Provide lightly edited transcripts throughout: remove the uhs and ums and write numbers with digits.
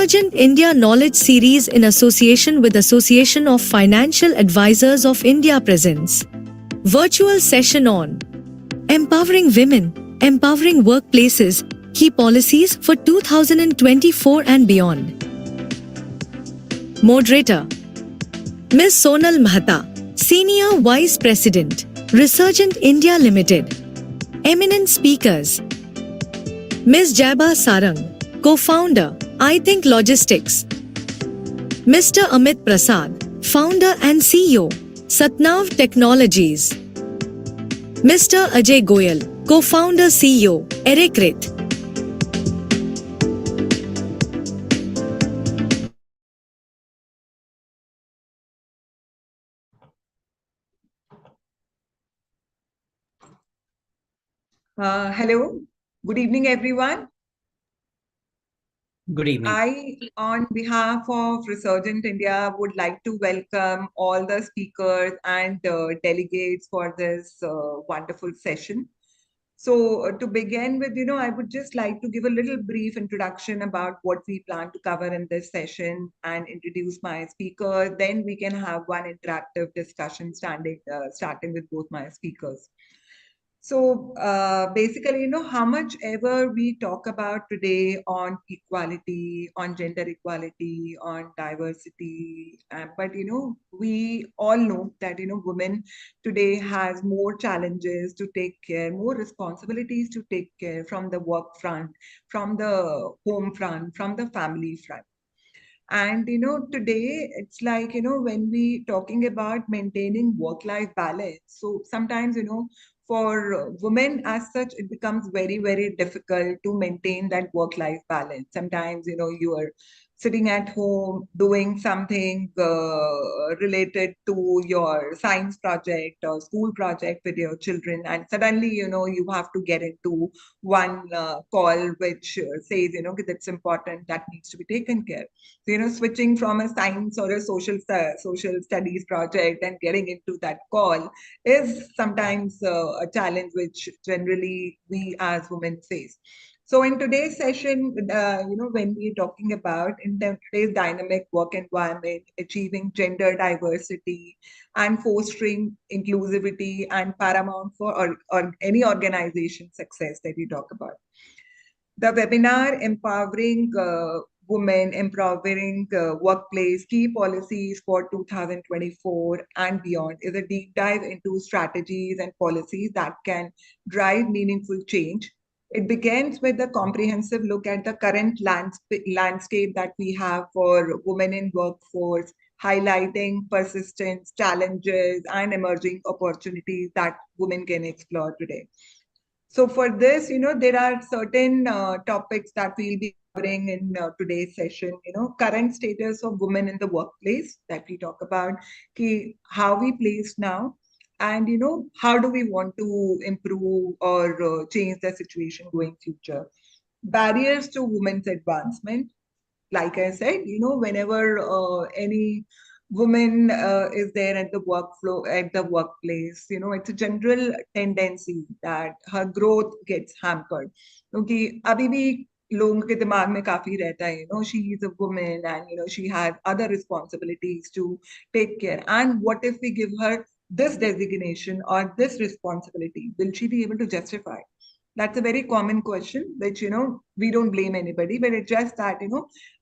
Resurgent India Knowledge Series in association with Association of Financial Advisors of India presents Virtual Session on Empowering Women, Empowering Workplaces, Key Policies for 2024 and Beyond. Moderator Ms. Sonal Mahta, Senior Vice President, Resurgent India Limited. Eminent speakers Ms. Jaiba Sarang, Co-founder, I Think Logistics. Mr. Amit Prasad, Founder and CEO, Satnav Technologies. Mr. Ajay Goyal, Co-founder CEO, Erecrit. Hello, good evening, everyone. Good evening. I, on behalf of Resurgent India, would like to welcome all the speakers and delegates for this wonderful session. So to begin with, I would just like to give a little brief introduction about what we plan to cover in this session and introduce my speaker. Then we can have one interactive discussion starting with both my speakers. So basically, how much ever we talk about today on equality, on gender equality, on diversity, but we all know that women today has more challenges to take care, more responsibilities to take care from the work front, from the home front, from the family front. And today it's like when we talking about maintaining work-life balance, so sometimes for women as such it becomes very, very difficult to maintain that work-life balance. Sometimes you are sitting at home doing something related to your science project or school project with your children, and suddenly you have to get into one call which says that's important, that needs to be taken care. So switching from a science or a social studies project and getting into that call is sometimes a challenge which generally we as women face. So in today's session, when we're talking about in today's dynamic work environment, achieving gender diversity and fostering inclusivity and paramount for or any organization success that we talk about. The webinar Empowering Women, Empowering Workplace, Key Policies for 2024 and Beyond is a deep dive into strategies and policies that can drive meaningful change. It begins with a comprehensive look at the current landscape that we have for women in workforce, highlighting persistence, challenges, and emerging opportunities that women can explore today. So for this, there are certain topics that we'll be covering in today's session. Current status of women in the workplace that we talk about, how we place now, and how do we want to improve or change the situation going future. Barriers to women's advancement. Like I said, whenever any woman is there at the workflow, at the workplace, it's a general tendency that her growth gets hampered. क्योंकि अभी भी लोगों के दिमाग में काफी रहता है, she is a woman and she has other responsibilities to take care. And what if we give her this designation or this responsibility? Will she be able to justify? That's a very common question, which, we don't blame anybody, but it's just that,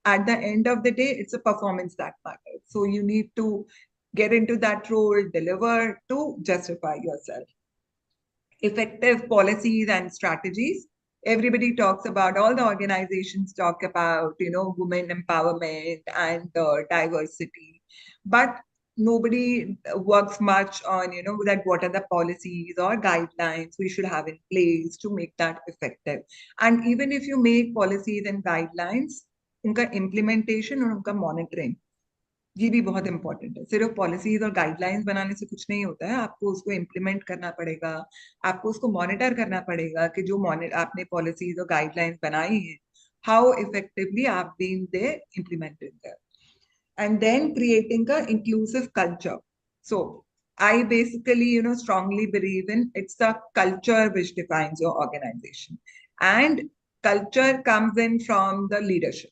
at the end of the day, it's a performance that matters. So you need to get into that role, deliver to justify yourself. Effective policies and strategies. Everybody talks about, all the organizations talk about, women empowerment and diversity. But nobody works much on that what are the policies or guidelines we should have in place to make that effective. And even if you make policies and guidelines, उनका implementation और उनका monitoring, ये भी बहुत important है. सिर्फ policies और guidelines बनाने से कुछ नहीं होता है, आपको उसको इम्प्लीमेंट करना पड़ेगा, आपको उसको मॉनिटर करना पड़ेगा कि जो आपने पॉलिसीज और गाइडलाइंस बनाई है, हाउ इफेक्टिवली आप being there implemented there. And then creating a inclusive culture. So I basically, strongly believe in it's the culture which defines your organization. And culture comes in from the leadership.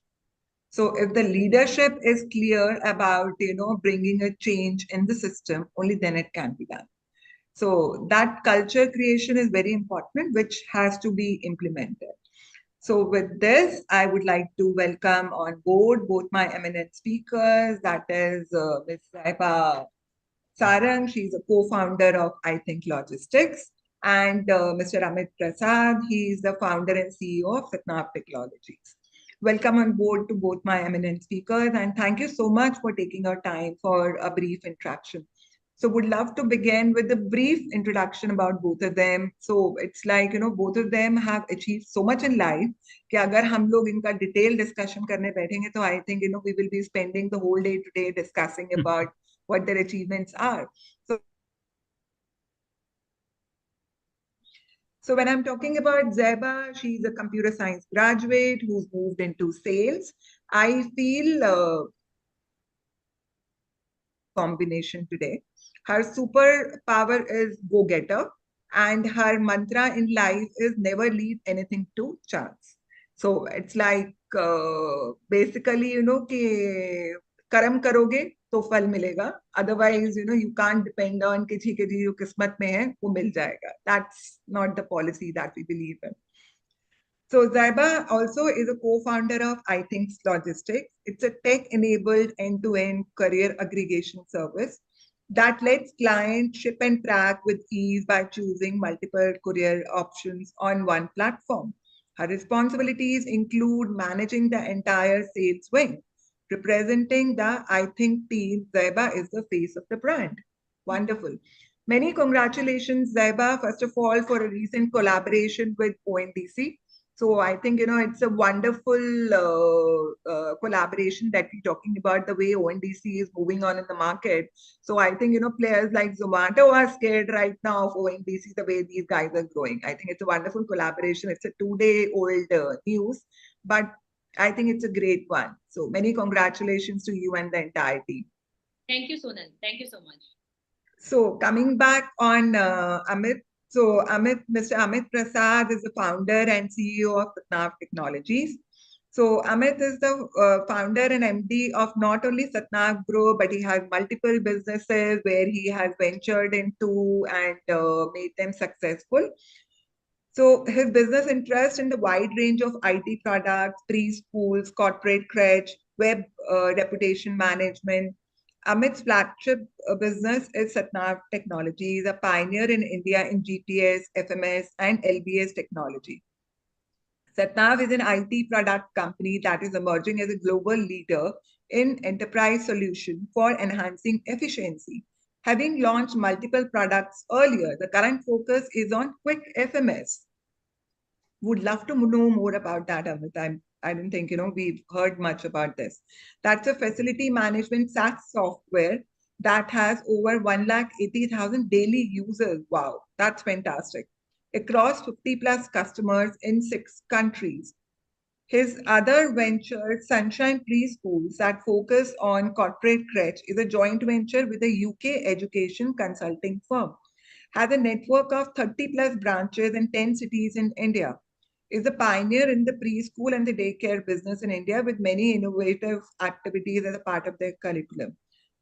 So if the leadership is clear about, bringing a change in the system, only then it can be done. So that culture creation is very important, which has to be implemented. So with this, I would like to welcome on board both my eminent speakers, that is Ms. Saiba Sarang. She's a co-founder of I Think Logistics, and Mr. Amit Prasad. He is the founder and CEO of Satnav Technologies. Welcome on board to both my eminent speakers, and thank you so much for taking your time for a brief introduction. So would love to begin with a brief introduction about both of them. So it's like, both of them have achieved so much in life कि अगर हम लोग इनका detailed discussion करने बैठेंगे तो I think, we will be spending the whole day today discussing about what their achievements are. So when I'm talking about Zeba, she's a computer science graduate who's moved into sales. I feel combination today. Her superpower is go-getter, and her mantra in life is never leave anything to chance. So it's like basically, कि कर्म करोगे तो फल मिलेगा. Otherwise, you can't depend on कि ठीक है जी जो किस्मत में है वो मिल जाएगा. That's not the policy that we believe in. So Zaiba also is a co-founder of iThink Logistics. It's a tech-enabled end-to-end career aggregation service that lets clients ship and track with ease by choosing multiple courier options on one platform. Her responsibilities include managing the entire sales wing. Representing the iThink team, Zaiba is the face of the brand. Wonderful. Many congratulations, Zaiba, first of all, for a recent collaboration with ONDC. So I think, it's a wonderful collaboration that we're talking about, the way ONDC is moving on in the market. So I think, players like Zomato are scared right now of ONDC, the way these guys are growing. I think it's a wonderful collaboration. It's a 2-day old news, but I think it's a great one. So many congratulations to you and the entire team. Thank you, Sonal. Thank you so much. So coming back on Amit. So Mr. Amit Prasad is the founder and CEO of Satnav Technologies. So Amit is the founder and MD of not only Satnav Group, but he has multiple businesses where he has ventured into and made them successful. So his business interest in the wide range of IT products, preschools, corporate crèche, web reputation management. Amit's flagship business is Satnav Technologies, a pioneer in India in GPS, FMS, and LBS technology. Satnav is an IT product company that is emerging as a global leader in enterprise solution for enhancing efficiency. Having launched multiple products earlier, the current focus is on quick FMS. Would love to know more about that, Amit. I don't think, we've heard much about this. That's a facility management SaaS software that has over 180,000 daily users. Wow, that's fantastic. Across 50 plus customers in 6 countries. His other venture, Sunshine Preschools, that focus on corporate crèche, is a joint venture with a UK education consulting firm. Has a network of 30 plus branches in 10 cities in India. Is a pioneer in the preschool and the daycare business in India with many innovative activities as a part of their curriculum.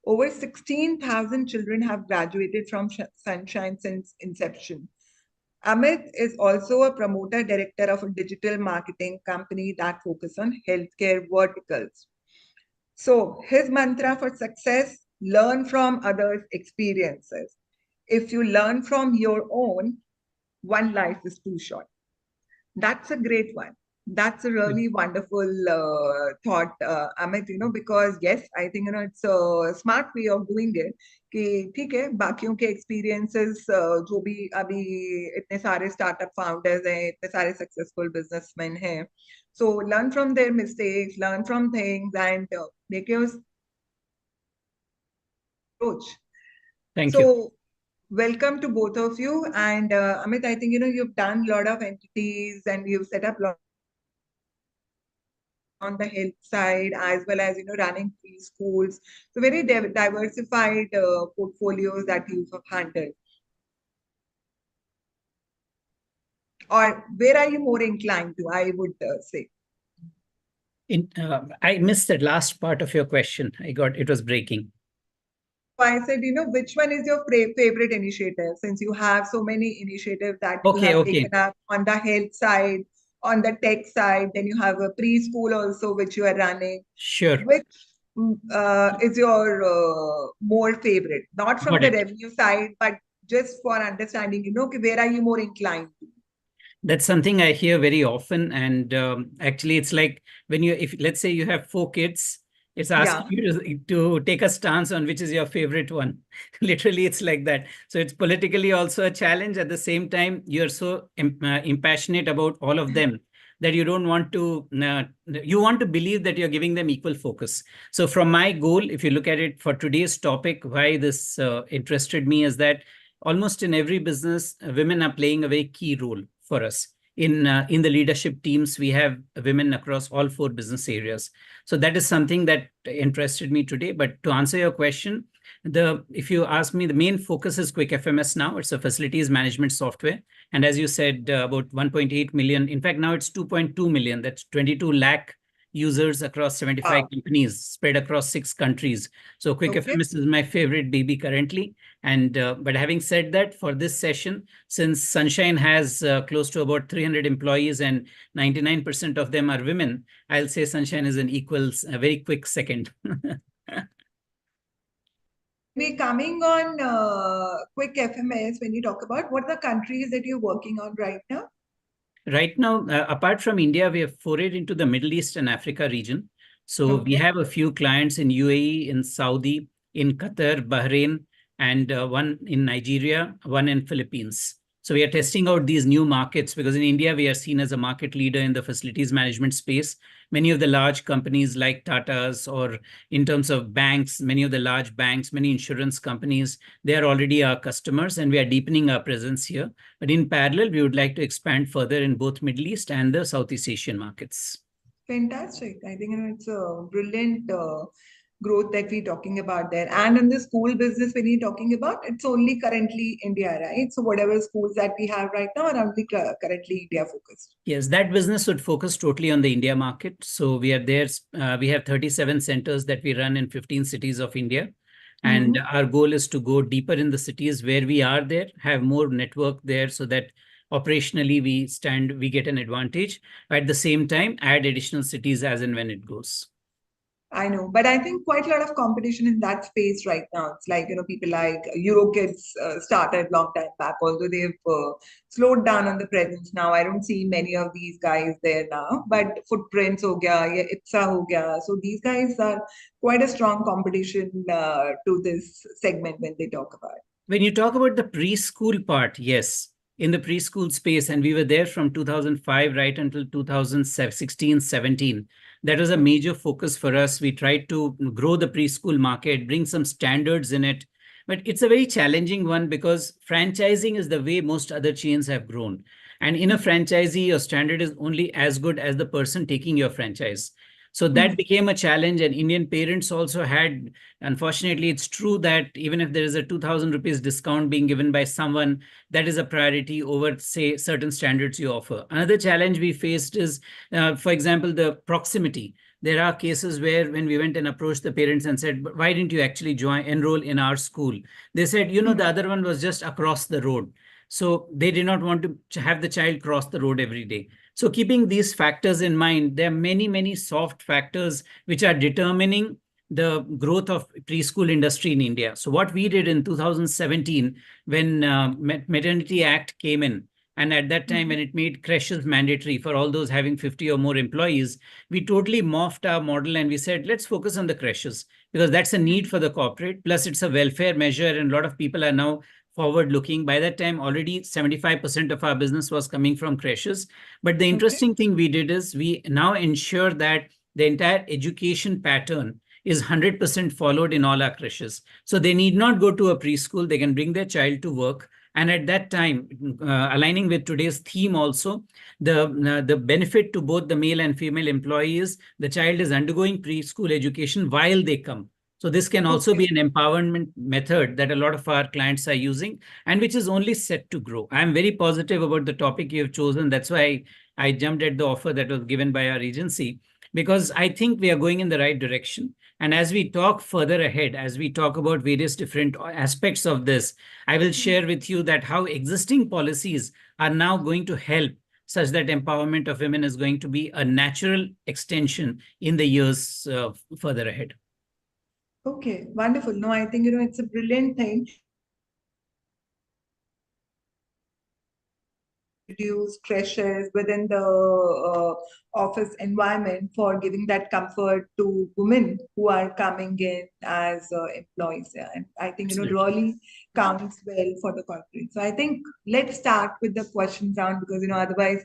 Over 16,000 children have graduated from Sunshine since inception. Amit is also a promoter director of a digital marketing company that focuses on healthcare verticals. So his mantra for success, learn from others' experiences. If you learn from your own, one life is too short. That's a great one. That's a really wonderful thought, Amit, because yes, I think, it's a smart way of doing it. कि ठीक है बाकियों के experiences जो भी अभी इतने सारे startup founders हैं इतने सारे successful businessmen हैं so learn from their mistakes, learn from things and make your approach. Thank so, you. welcome to both of you. And Amit, I think, you've done a lot of entities and you've set up a lot on the health side as well as, running preschools. So very diversified portfolios that you've handled. Or where are you more inclined to, I would say? I missed the last part of your question. It was breaking. I said, which one is your favorite initiative since you have so many initiatives that you Okay, have okay. taken up on the health side, on the tech side, then you have a preschool also which you are running. Sure. Which is your more favorite? Not from Got the it. revenue side, but just for understanding, where are you more inclined to? That's something I hear very often. And actually, it's like if let's say you have 4 kids, it's asking Yeah. you to take a stance on which is your favorite one. Literally, it's like that. So it's politically also a challenge. At the same time, you're so impassionate about all of them that you don't want to, you want to believe that you're giving them equal focus. So from my goal, if you look at it for today's topic, why this interested me is that almost in every business, women are playing a very key role for us. In the leadership teams, we have women across all 4 business areas. So that is something that interested me today. But to answer your question, if you ask me, the main focus is Quick FMS now. It's a facilities management software. And as you said, about 1.8 million. In fact, now it's 2.2 million. That's 22 lakh users across 75 companies spread across 6 countries. So Quick FMS is my favorite baby currently. And but having said that, for this session, since Sunshine has close to about 300 employees and 99% of them are women, I'll say Sunshine is a very quick second. We're coming on Quick FMS when you talk about what are the countries that you're working on right now? Right now, apart from India, we have forayed into the Middle East and Africa region. So we have a few clients in UAE, in Saudi, in Qatar, Bahrain, and one in Nigeria, one in Philippines. So we are testing out these new markets because in India, we are seen as a market leader in the facilities management space. Many of the large companies like Tata's, or in terms of banks, many of the large banks, many insurance companies, they are already our customers, and we are deepening our presence here. But in parallel, we would like to expand further in both Middle East and the Southeast Asian markets. Fantastic. I think it's a brilliant growth that we're talking about there. And in the school business, when you're talking about, it's only currently India, right? So whatever schools that we have right now are only currently India focused. Yes, that business would focus totally on the India market. So we are there. We have 37 centers that we run in 15 cities of India. And our goal is to go deeper in the cities where we are there, have more network there so that operationally we get an advantage. At the same time, add additional cities as and when it goes. I know, but I think quite a lot of competition in that space right now. It's like, people like EuroKids started long time back, although they've slowed down on the presence now. I don't see many of these guys there now, but Footprints ho gaya, ya IPSA ho gaya. So these guys are quite a strong competition to this segment when they talk about it. When you talk about the preschool part, yes, in the preschool space, and we were there from 2005 right until 2016, 17. That was a major focus for us. We tried to grow the preschool market, bring some standards in it. But it's a very challenging one because franchising is the way most other chains have grown. And in a franchisee, your standard is only as good as the person taking your franchise. So that became a challenge, and Indian parents also had, unfortunately, it's true that even if there is a 2,000 rupees discount being given by someone, that is a priority over, say, certain standards you offer. Another challenge we faced is, for example, the proximity. There are cases where when we went and approached the parents and said, why didn't you actually enroll in our school? They said, the other one was just across the road. So they did not want to have the child cross the road every day. So keeping these factors in mind, there are many, many soft factors which are determining the growth of preschool industry in India. So what we did in 2017, when Maternity Act came in, and at that time, when it made creches mandatory for all those having 50 or more employees, we totally morphed our model and we said, let's focus on the creches because that's a need for the corporate. Plus, it's a welfare measure, and a lot of people are now forward-looking. By that time, already 75% of our business was coming from creches. But the interesting thing we did is we now ensure that the entire education pattern is 100% followed in all our creches. So they need not go to a preschool. They can bring their child to work. And at that time, aligning with today's theme also, the benefit to both the male and female employees, the child is undergoing preschool education while they come. So this can also be an empowerment method that a lot of our clients are using and which is only set to grow. I'm very positive about the topic you have chosen. That's why I jumped at the offer that was given by our agency. because I think we are going in the right direction. And as we talk further ahead, as we talk about various different aspects of this, I will share with you that how existing policies are now going to help such that empowerment of women is going to be a natural extension in the years further ahead. Okay, wonderful. No, I think, it's a brilliant thing. Reduce pressures within the office environment for giving that comfort to women who are coming in as employees. Yeah. And I think, Absolutely. really counts well for the corporate. So I think let's start with the questions round because, otherwise,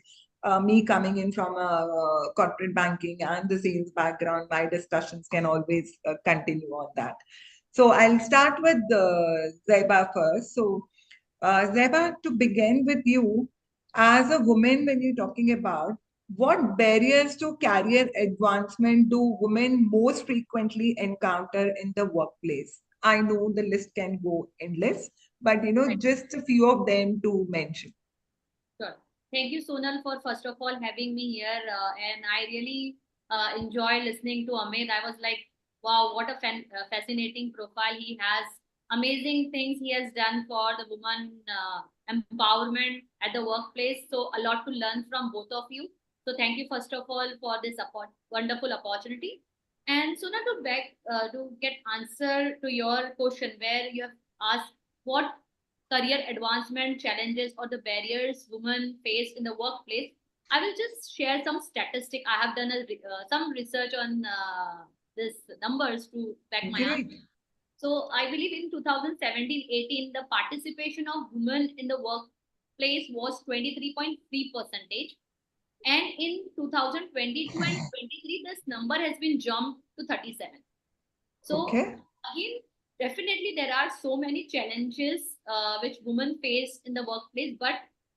me coming in from a corporate banking and the sales background, my discussions can always continue on that. So I'll start with Zaiba first. So, Zaiba, to begin with you, as a woman, when you're talking about what barriers to career advancement do women most frequently encounter in the workplace? I know the list can go endless, but Right. just a few of them to mention. Sure. Thank you, Sonal, for first of all having me here. And I really enjoy listening to Amit. I was like, wow, what a fascinating profile he has. Amazing things he has done for the woman empowerment at the workplace. So a lot to learn from both of you. So thank you first of all for this wonderful opportunity. And Sonal, to get answer to your question where you have asked what career advancement challenges or the barriers women face in the workplace, I will just share some statistic. I have done some research on this numbers to back my answer. Great. So I believe in 2017-18, the participation of women in the workplace was 23.3%. And in 2022 and 23, this number has been jumped to 37. So Okay. again, definitely there are so many challenges which women face in the workplace, but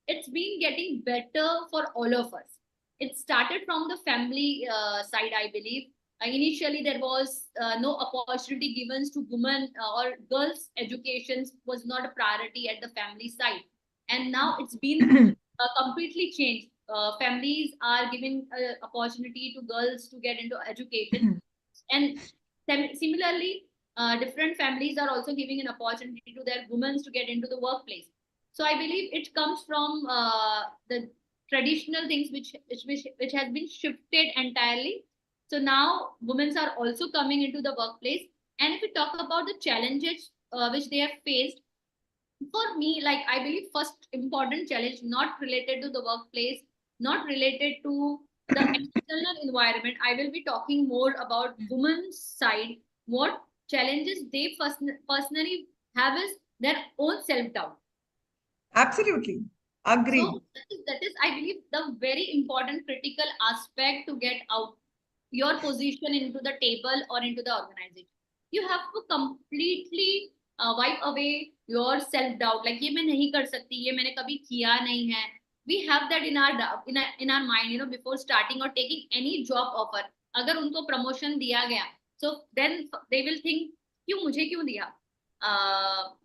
it's been getting better for all of us. It started from the family side, I believe. Initially, there was no opportunity given to women or girls' education was not a priority at the family side, and now it's been completely changed. Families are giving opportunity to girls to get into education, and similarly, different families are also giving an opportunity to their women to get into the workplace. So I believe it comes from the traditional things which has been shifted entirely. So now women are also coming into the workplace. And if we talk about the challenges which they have faced, for me, like I believe first important challenge not related to the workplace, not related to the external environment. I will be talking more about women's side. What challenges they personally have is their own self-doubt. Absolutely. Agreed. So that is, I believe, the very important critical aspect to get out your position into the table or into the organization. You have to completely wipe away your self doubt. Like ये मैं नहीं कर सकती, ये मैंने कभी किया नहीं है. We have that in our mind, before starting or taking any job offer. अगर उनको promotion दिया गया, so then they will think मुझे क्यों दिया?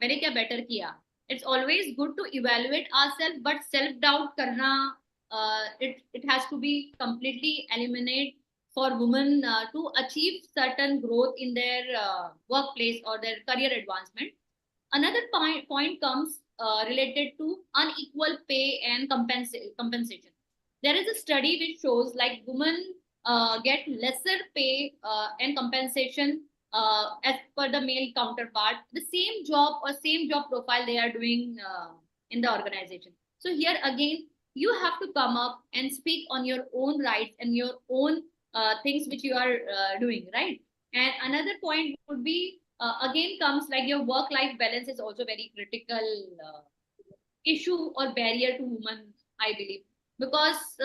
मैंने क्या better किया? It's always good to evaluate ourselves, but self doubt karna it has to be completely eliminated for women to achieve certain growth in their workplace or their career advancement. Another point comes related to unequal pay and compensation. There is a study which shows like women get lesser pay and compensation as per the male counterpart, the same job or same job profile they are doing in the organization. So here again, you have to come up and speak on your own rights and your own things which you are doing, right? And another point would be again comes like your work-life balance is also very critical issue or barrier to women, I believe, because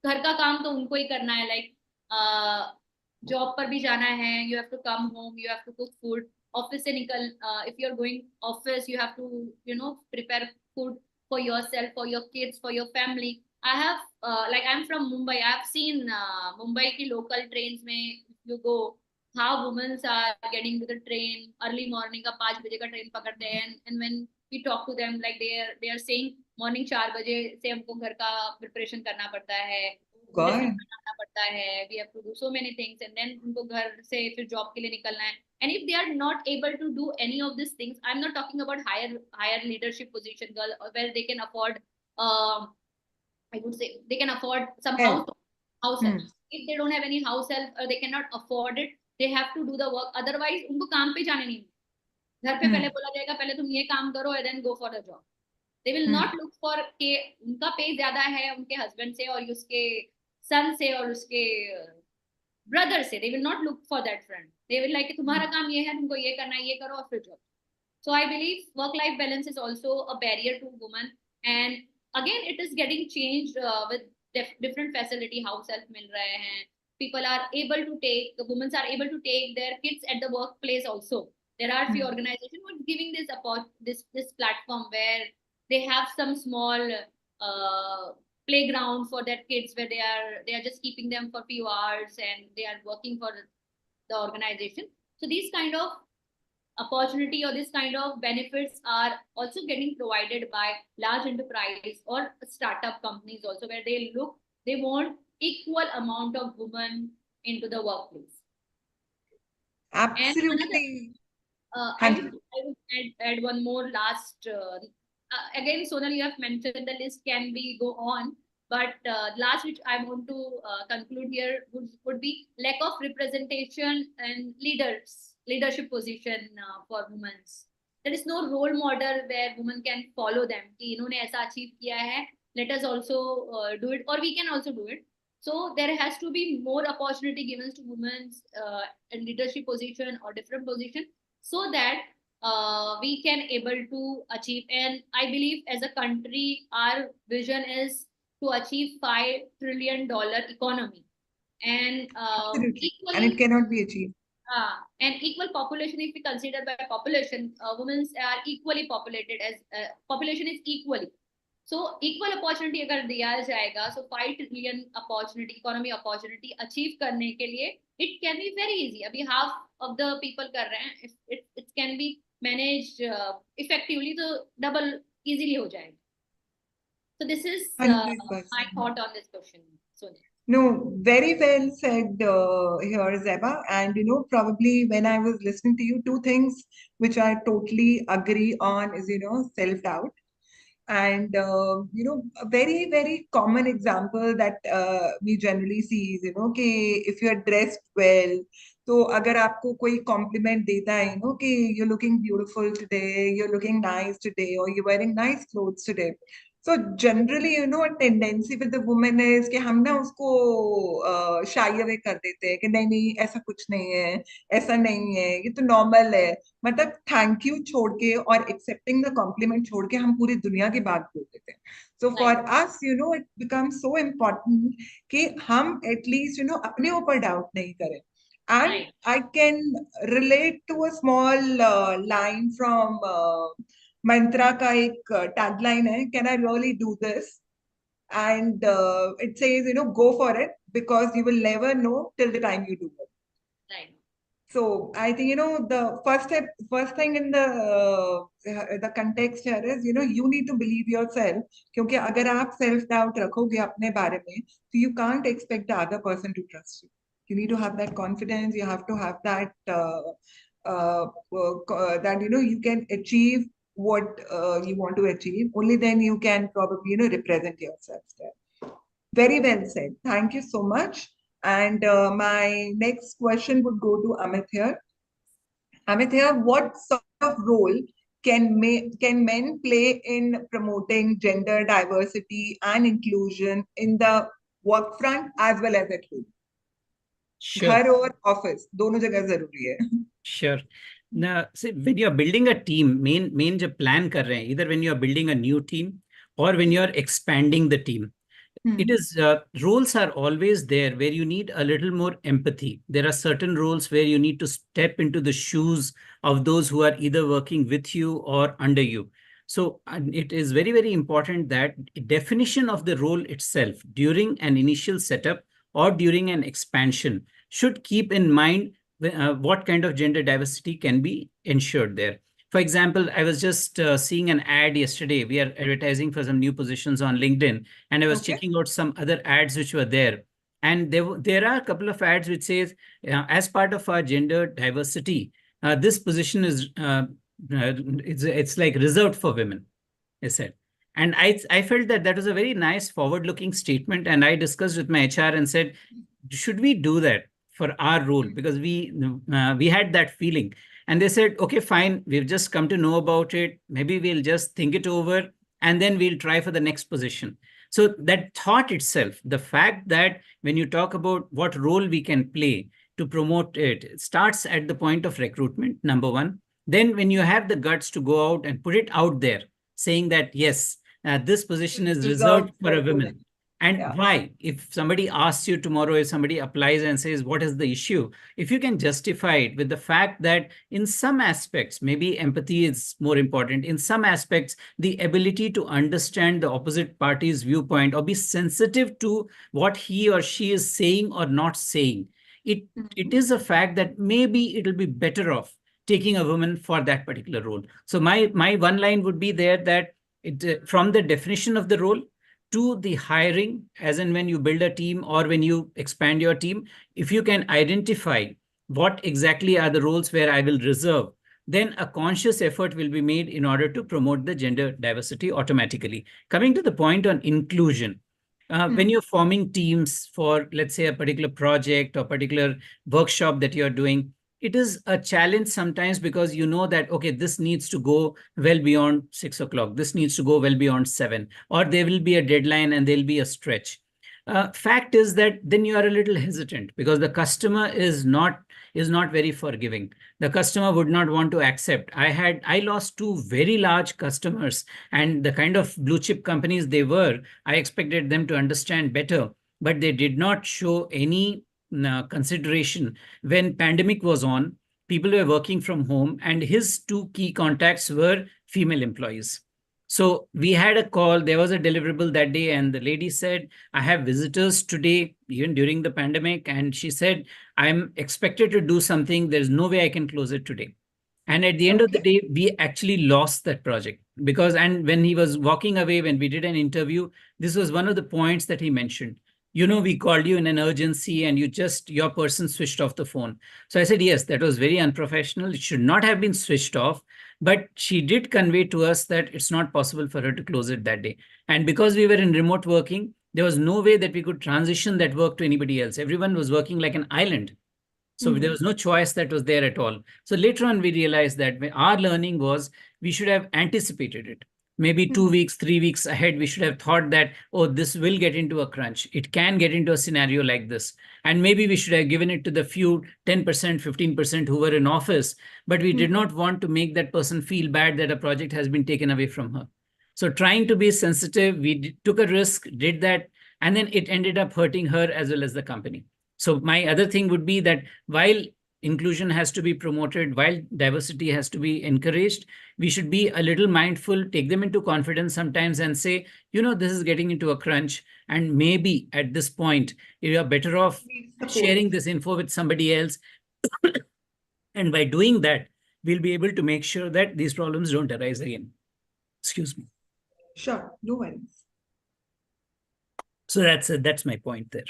घर का काम तो उनको ही करना है, like job पर भी जाना है, you have to come home, you have to cook food, office से निकल, if you are going office you have to prepare food for yourself, for your kids, for your family. I have like I'm from Mumbai. I have seen Mumbai ki local trains mein you go how women are getting to the train early morning का 5 बजे का train पकड़ते हैं, and when we talk to them like they are saying morning 4 बजे से हमको घर का प्रिपरेशन करना पड़ता है, God. बनाना पड़ता है, we have to do so many things, and then उनको घर से फिर job के लिए निकलना है. And if they are not able to do any of these things, I'm not talking about higher leadership position girl, or where they can afford, I would say they can afford some Help. house help. If they don't have any house help or they cannot afford it, they have to do the work. Otherwise, उनको काम पे जाने नहीं मिलेगा. घर पे पहले बोला जाएगा, पहले तुम ये काम करो, and then go for the job. They will not look for के उनका पे ज्यादा है उनके husband से और उसके son से और उसके brother से. They will not look for that friend. They will like तुम्हारा काम ये है, तुमको ये करना है, ये करो और फिर job. So I believe work-life balance is also a barrier to women, and again it is getting changed with different facility. House help मिल रहे हैं. People are able to take, the women are able to take their kids at the workplace also. There are few organizations who are giving this platform where they have some small playground for their kids where they are just keeping them for few hours and they are working for the organization. So these kind of opportunity or this kind of benefits are also getting provided by large enterprise or startup companies also, where they want equal amount of women into the workplace. Absolutely. I would add one more last. Again, Sonal, you have mentioned the list can be go on, but last which I want to conclude here would be lack of representation and leadership position for women. There is no role model where women can follow them. कि इन्होंने ऐसा achieve किया है, let us also do it, or we can also do it. So there has to be more opportunity given to women in leadership position or different position, so that we can able to achieve. And I believe as a country, our vision is to achieve $5 trillion economy, and equally, and it cannot be achieved. And equal population, if we consider by population, women are equally populated as population is equally. So equal opportunity अगर दिया जाएगा, so 5 trillion opportunity, economy opportunity achieve करने के लिए, it can be very easy. अभी half of the people कर रहे हैं, it can be managed effectively, so double easily हो जाएगा. So this is my thought on this question, Sonia. No, very well said here, Zeba. And probably when I was listening to you, two things which I totally agree on is self-doubt. And a very, very common example that we generally see is कि if you are dressed well, तो अगर आपको कोई compliment देता है कि you're looking beautiful today, you're looking nice today, or you're wearing nice clothes today. So generally, a tendency with the woman is कि हम ना उसको shy away कर देते हैं कि नहीं ऐसा कुछ नहीं है, ऐसा नहीं है, ये तो normal है. मतलब thank you छोड़ के और accepting the compliment छोड़ के हम पूरी दुनिया की बात बोल देते हैं. So for us, it becomes so important कि हम at least अपने ऊपर doubt नहीं करें. And I can relate to a small line from Mantra का एक tagline है, can I really do this? And it says, go for it, because you will never know till the time you do it. Right. So I think, the first thing in the context here is, you need to believe yourself. क्योंकि अगर आप self-doubt रखोगे अपने बारे में, so you can't expect the other person to trust you. You need to have that confidence. You have to have that, that, you can achieve what you want to achieve. Only then you can probably, represent yourself there. Very well said. Thank you so much. And my next question would go to Amit here. Amit here, what sort of role can men play in promoting gender diversity and inclusion in the work front as well as at home? घर और office, दोनों जगह जरूरी है. Sure. Now, see, when you're building a team, main जो plan कर रहे हैं, either when you're building a new team or when you're expanding the team, it is roles are always there where you need a little more empathy. There are certain roles where you need to step into the shoes of those who are either working with you or under you. So it is very, very important that definition of the role itself during an initial setup or during an expansion should keep in mind what kind of gender diversity can be ensured there. For example, I was just seeing an ad yesterday. We are advertising for some new positions on LinkedIn, and I was Okay. checking out some other ads which were there. And there are a couple of ads which says, as part of our gender diversity, this position is it's like reserved for women, I said. And I felt that that was a very nice forward-looking statement. And I discussed with my HR and said, should we do that for our role? Because we had that feeling. And they said, okay, fine, we've just come to know about it. Maybe we'll just think it over and then we'll try for the next position. So that thought itself, the fact that when you talk about what role we can play to promote it, it starts at the point of recruitment, number one. Then when you have the guts to go out and put it out there, saying that, yes, this position is reserved for a woman. And Yeah. why? If somebody asks you tomorrow, if somebody applies and says, what is the issue? If you can justify it with the fact that in some aspects, maybe empathy is more important. In some aspects, the ability to understand the opposite party's viewpoint or be sensitive to what he or she is saying or not saying. It is a fact that maybe it'll be better off taking a woman for that particular role. So my one line would be there that from the definition of the role to the hiring, as in when you build a team or when you expand your team, if you can identify what exactly are the roles where I will reserve, then a conscious effort will be made in order to promote the gender diversity automatically. Coming to the point on inclusion, when you're forming teams for, let's say, a particular project or particular workshop that you're doing, it is a challenge sometimes because you know that, okay, this needs to go well beyond 6 o'clock. This needs to go well beyond 7, or there will be a deadline and there'll be a stretch. Fact is that then you are a little hesitant because the customer is not very forgiving. The customer would not want to accept. I lost 2 very large customers, and the kind of blue chip companies they were, I expected them to understand better, but they did not show any consideration. When pandemic was on, people were working from home, and his 2 key contacts were female employees. So we had a call, there was a deliverable that day, and the lady said, I have visitors today, even during the pandemic. And she said, I'm expected to do something. There's no way I can close it today. And at the end of the day, we actually lost that project because, and when he was walking away, when we did an interview, this was one of the points that he mentioned. You know, we called you in an urgency and your person switched off the phone. So I said, yes, that was very unprofessional. It should not have been switched off. But she did convey to us that it's not possible for her to close it that day. And because we were in remote working, there was no way that we could transition that work to anybody else. Everyone was working like an island. So there was no choice that was there at all. So later on, we realized that our learning was we should have anticipated it. Maybe 2 weeks, 3 weeks ahead, we should have thought that, oh, this will get into a crunch. It can get into a scenario like this. And maybe we should have given it to the few 10%, 15% who were in office, but we did not want to make that person feel bad that a project has been taken away from her. So trying to be sensitive, we took a risk, did that, and then it ended up hurting her as well as the company. So my other thing would be that while inclusion has to be promoted, while diversity has to be encouraged, we should be a little mindful, take them into confidence sometimes and say, you know, this is getting into a crunch. And maybe at this point, you are better off sharing this info with somebody else. And by doing that, we'll be able to make sure that these problems don't arise again. Excuse me. Sure, no worries. So that's my point there.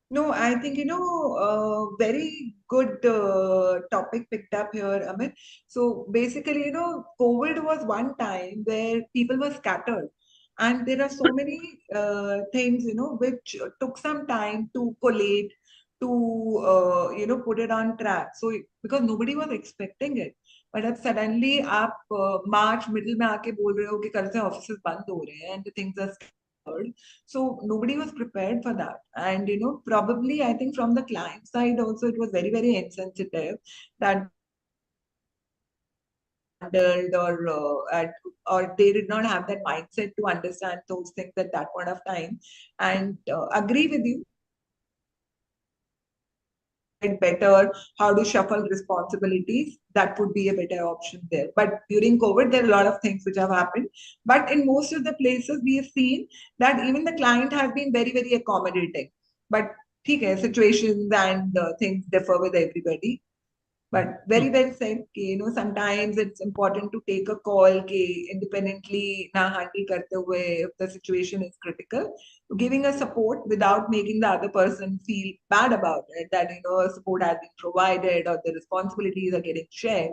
No, I think, very good topic picked up here, Amit. So basically, COVID was one time where people were scattered. And there are so many things, which took some time to collate, to, put it on track. So because nobody was expecting it. But अब suddenly आप March middle में आके बोल रहे हो कि कल से offices बंद हो रहे हैं and the things are scattered. So nobody was prepared for that. And, probably I think from the client side also, it was very, very insensitive that or they did not have that mindset to understand those things at that point of time. And agree with you. Better how to shuffle responsibilities, that would be a better option there. But during COVID, there are a lot of things which have happened. But in most of the places, we have seen that even the client has been very, very accommodating. But situations and things differ with everybody. But very well said. Sometimes it's important to take a call independently na handle karte hue if the situation is critical. Giving a support without making the other person feel bad about it, that support has been provided or the responsibilities are getting shared.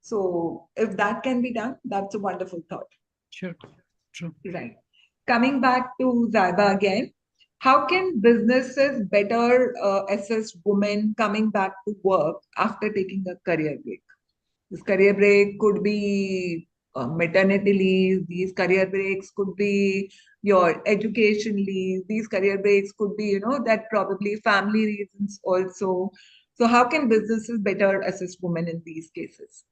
So if that can be done, that's a wonderful thought. Sure. True. Right. Coming back to Zaiba again, how can businesses better assist women coming back to work after taking a career break? This career break could be maternity leave, these career breaks could be your education leave, these career breaks could be, that probably family reasons also. So, how can businesses better assist women in these cases?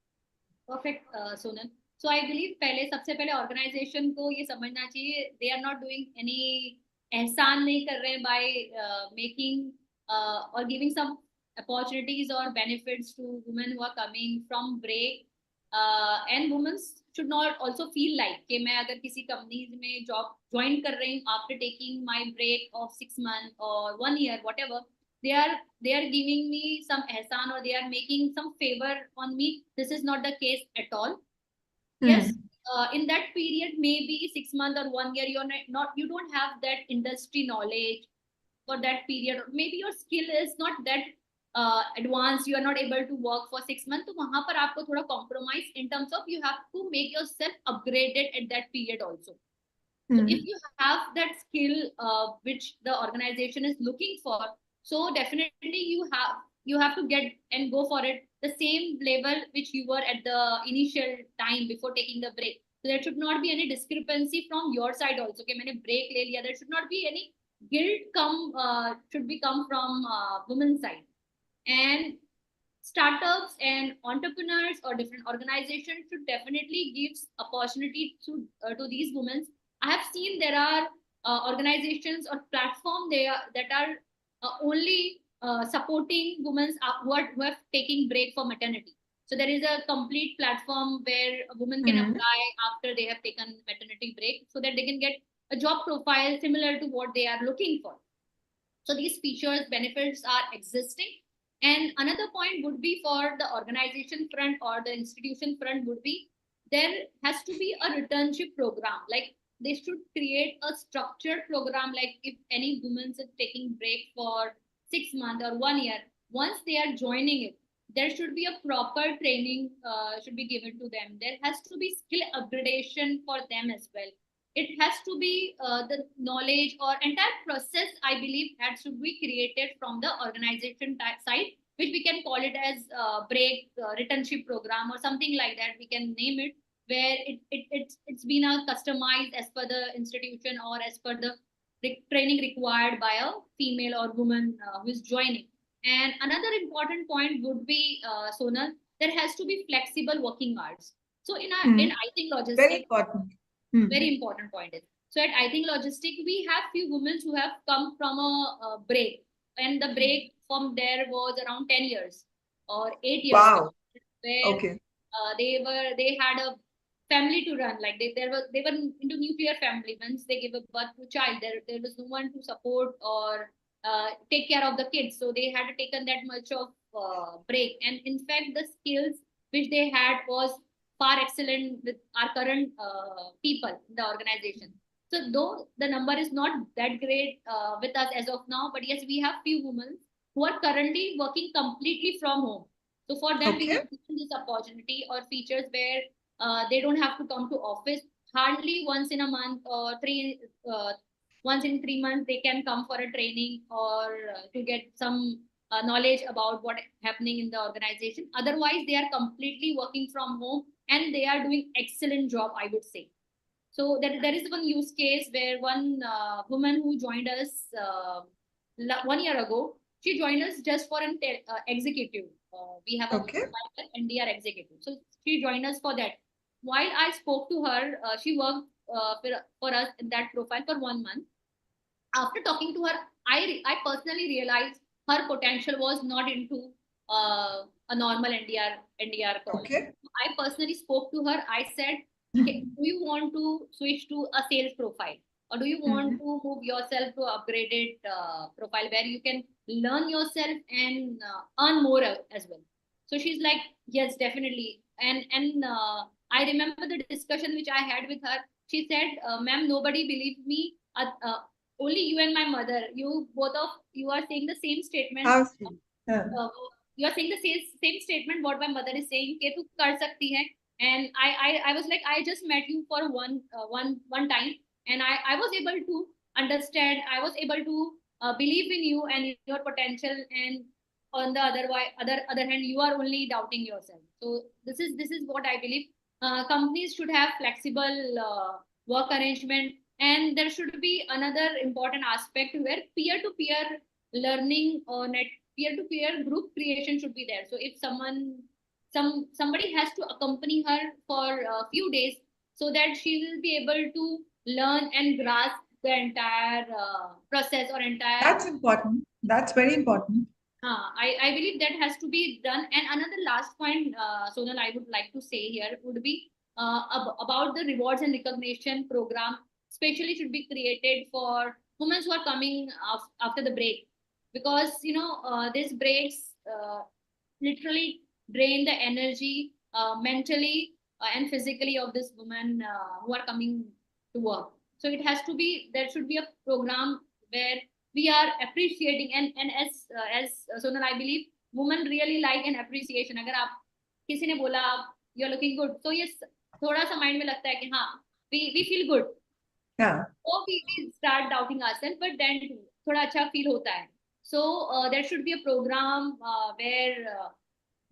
Perfect, Sonal. So I believe पहले सबसे पहले organization को ये समझना चाहिए they are not doing any एहसान नहीं कर रहे हैं by making or giving some opportunities or benefits to women who are coming from break and women should not also feel like कि मैं अगर किसी companies में job join कर रही हूँ after taking my break of 6 months or 1 year whatever they are giving me some ehsan or they are making some favor on me. This is not the case at all. Yes, in that period maybe 6 months or 1 year you're not you don't have that industry knowledge for that period, or maybe your skill is not that advanced, you are not able to work for 6 months, तो वहां पर आपको थोड़ा compromise in terms of you have to make yourself upgraded at that period also. So if you have that skill which the organization is looking for, so definitely you have to get and go for it the same level which you were at the initial time before taking the break. So there should not be any discrepancy from your side also. Okay, मैंने break ले लिया. There should not be any guilt come from women's side. And startups and entrepreneurs or different organizations should definitely give opportunity to these women. I have seen there are organizations or platform that are only supporting women who are taking break for maternity. So there is a complete platform where a woman can apply after they have taken maternity break so that they can get a job profile similar to what they are looking for. So these features, benefits are existing. And another point would be for the organization front or the institution front would be there has to be a returnship program. Like they should create a structured program. Like if any woman is taking break for 6 months or 1 year, once they are joining it, there should be a proper training should be given to them. There has to be skill upgradation for them as well. It has to be the knowledge or entire process, I believe, that should be created from the organization side, which we can call it as break returnship program or something like that. We can name it, where it's been customized as per the institution or as per the training required by a female or woman who is joining. And another important point would be, Sonal, there has to be flexible working hours. So in I think logistics, very important. Very important point is, so at I think logistic we have few women who have come from a break, and the break from there was around 10 years or 8 years. Wow. Where Okay. They had a family to run, like they were into nuclear family. Once they gave a birth to child, there was no one to support or take care of the kids, so they had taken that much of break. And in fact the skills which they had was far excellent with our current people in the organization. So though the number is not that great with us as of now, but yes, we have few women who are currently working completely from home. So for them, we have given this opportunity or features where they don't have to come to office. Hardly once in a month or once in 3 months, they can come for a training or to get some knowledge about what happening in the organization. Otherwise, they are completely working from home and they are doing excellent job, I would say. So there is one use case where one woman who joined us 1 year ago, she joined us just for an executive. We have a NDR executive. So she joined us for that. While I spoke to her, she worked for us in that profile for 1 month. After talking to her, I personally realized her potential was not into a normal NDR call. Okay. I personally spoke to her. I said, okay, do you want to switch to a sales profile, or do you want to move yourself to upgraded profile where you can learn yourself and earn more as well? So she's like, yes, definitely. And I remember the discussion which I had with her. She said, ma'am, nobody believed me. Only you and my mother. You both of you are saying the same statement. How sweet. Yeah. You are saying the same statement what my mother is saying कि तू कर सकती है. And I was like, I just met you for one time, and I was able to understand. I was able to believe in you and your potential. And on the other hand, you are only doubting yourself. So this is what I believe. Companies should have flexible work arrangement, and there should be another important aspect where peer-to-peer learning or peer-to-peer group creation should be there. So if somebody has to accompany her for a few days, so that she will be able to learn and grasp the entire process or entire. That's important. That's very important. I believe that has to be done. And another last point, Sonal, I would like to say here would be about the rewards and recognition program, especially should be created for women who are coming after the break, because these breaks literally drain the energy mentally and physically of this women who are coming to work. So there should be a program where we are appreciating. And as Sonal, I believe women really like an appreciation. अगर आप किसी ने बोला you are looking good, so yes, थोड़ा सा mind में लगता है कि हाँ, we feel good. Yeah. So we start doubting ourselves, but then थोड़ा अच्छा feel होता है. So there should be a program where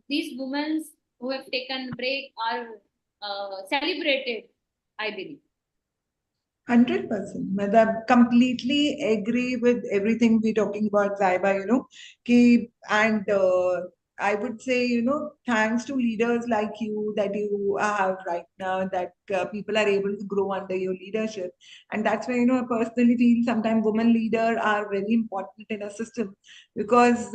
these women who have taken break are celebrated, I believe. 100%. I completely agree with everything we're talking about, Zaiba, and I would say, thanks to leaders like you that you have right now, that people are able to grow under your leadership. And that's why, I personally feel sometimes women leaders are very important in a system, because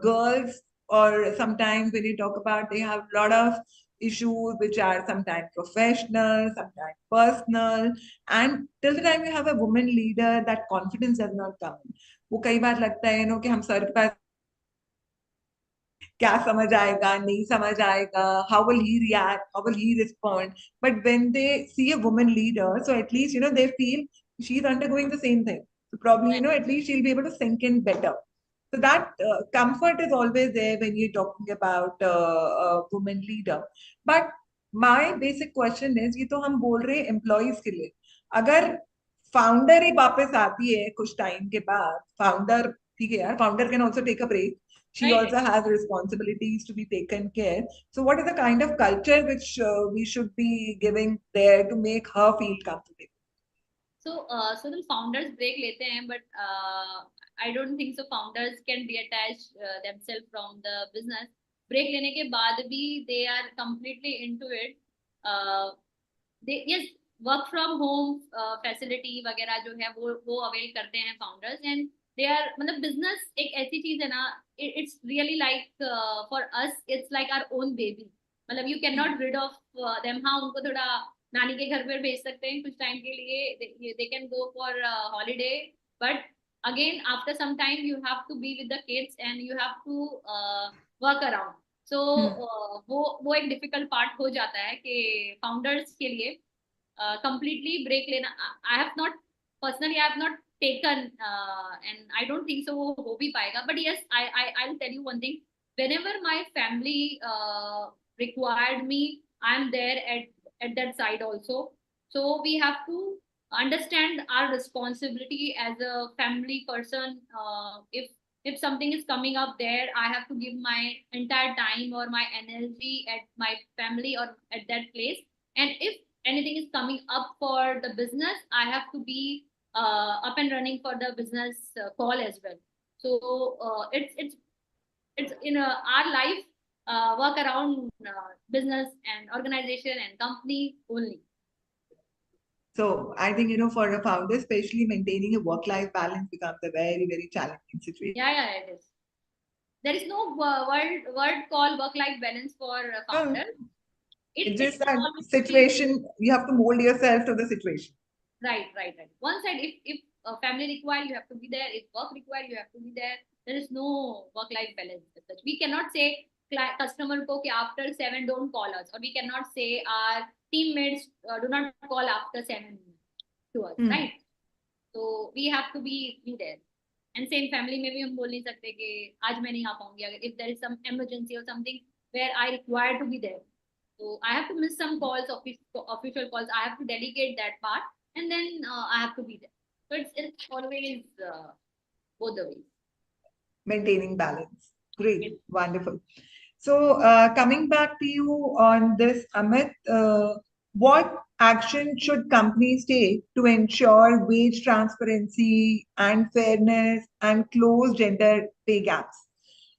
girls, or sometimes when you talk about, they have a lot of issues which are sometimes professional, sometimes personal, and till the time you have a woman leader, that confidence does not come. वो कई बार लगता है कि हम sir के पास क्या समझ आएगा, नहीं समझ आएगा, how will he react, how will he respond. But when they see a woman leader, so at least they feel she's undergoing the same thing, so probably at least she'll be able to sink in better. So that comfort is always there when you're talking about a woman leader. But my basic question is, ये तो हम बोल रहे हैं employees के लिए, अगर founder ही वापस आती है कुछ टाइम के बाद, founder ठीक है यार, founder can also take a break. She Right. also has responsibilities to be taken care. So what is the kind of culture which we should be giving there to make her feel comfortable? So the founders break लेते हैं, but I don't think so founders can detach themselves from the business. Break लेने के बाद भी they are completely into it. Yes, work from home facility वगैरह जो है वो avail करते हैं founders, and they are मतलब business एक ऐसी चीज है ना, it's really like for us it's like our own baby. मतलब you cannot rid of them. हाँ, उनको थोड़ा नानी के घर पर भेज सकते हैं कुछ टाइम के लिए, they can go for holiday, but again after some time you have to be with the kids and you have to work around. So वो एक difficult part हो जाता है कि founders के लिए completely break लेना. I have not taken and I don't think so वो हो भी पाएगा. But yes, I'll tell you one thing. Whenever my family required me, I'm there at that side also. So we have to understand our responsibility as a family person. If something is coming up there, I have to give my entire time or my energy at my family or at that place. And if anything is coming up for the business, I have to be up and running for the business call as well. So it's in our life work around business and organization and company only. So I think, for a founder, especially maintaining a work-life balance becomes a very, very challenging situation. Yeah, it is. There is no word called work-life balance for a founder. It's just that situation, you have to mold yourself to the situation. Right. One side, if family require, you have to be there. If work require, you have to be there. There is no work-life balance. We cannot say customer को कि after 7 don't call us, or we cannot say our teammates do not call after 7 to us, right? So we have to be there. And same family में भी हम बोल नहीं सकते कि आज मैं नहीं आ पाऊंगी, अगर if there is some emergency or something where I require to be there, so I have to miss some calls, official calls. I have to delegate that part, and then I have to be there. So it's always both the ways. Maintaining balance. Great, wonderful. So coming back to you on this, Amit, what action should companies take to ensure wage transparency and fairness and close gender pay gaps?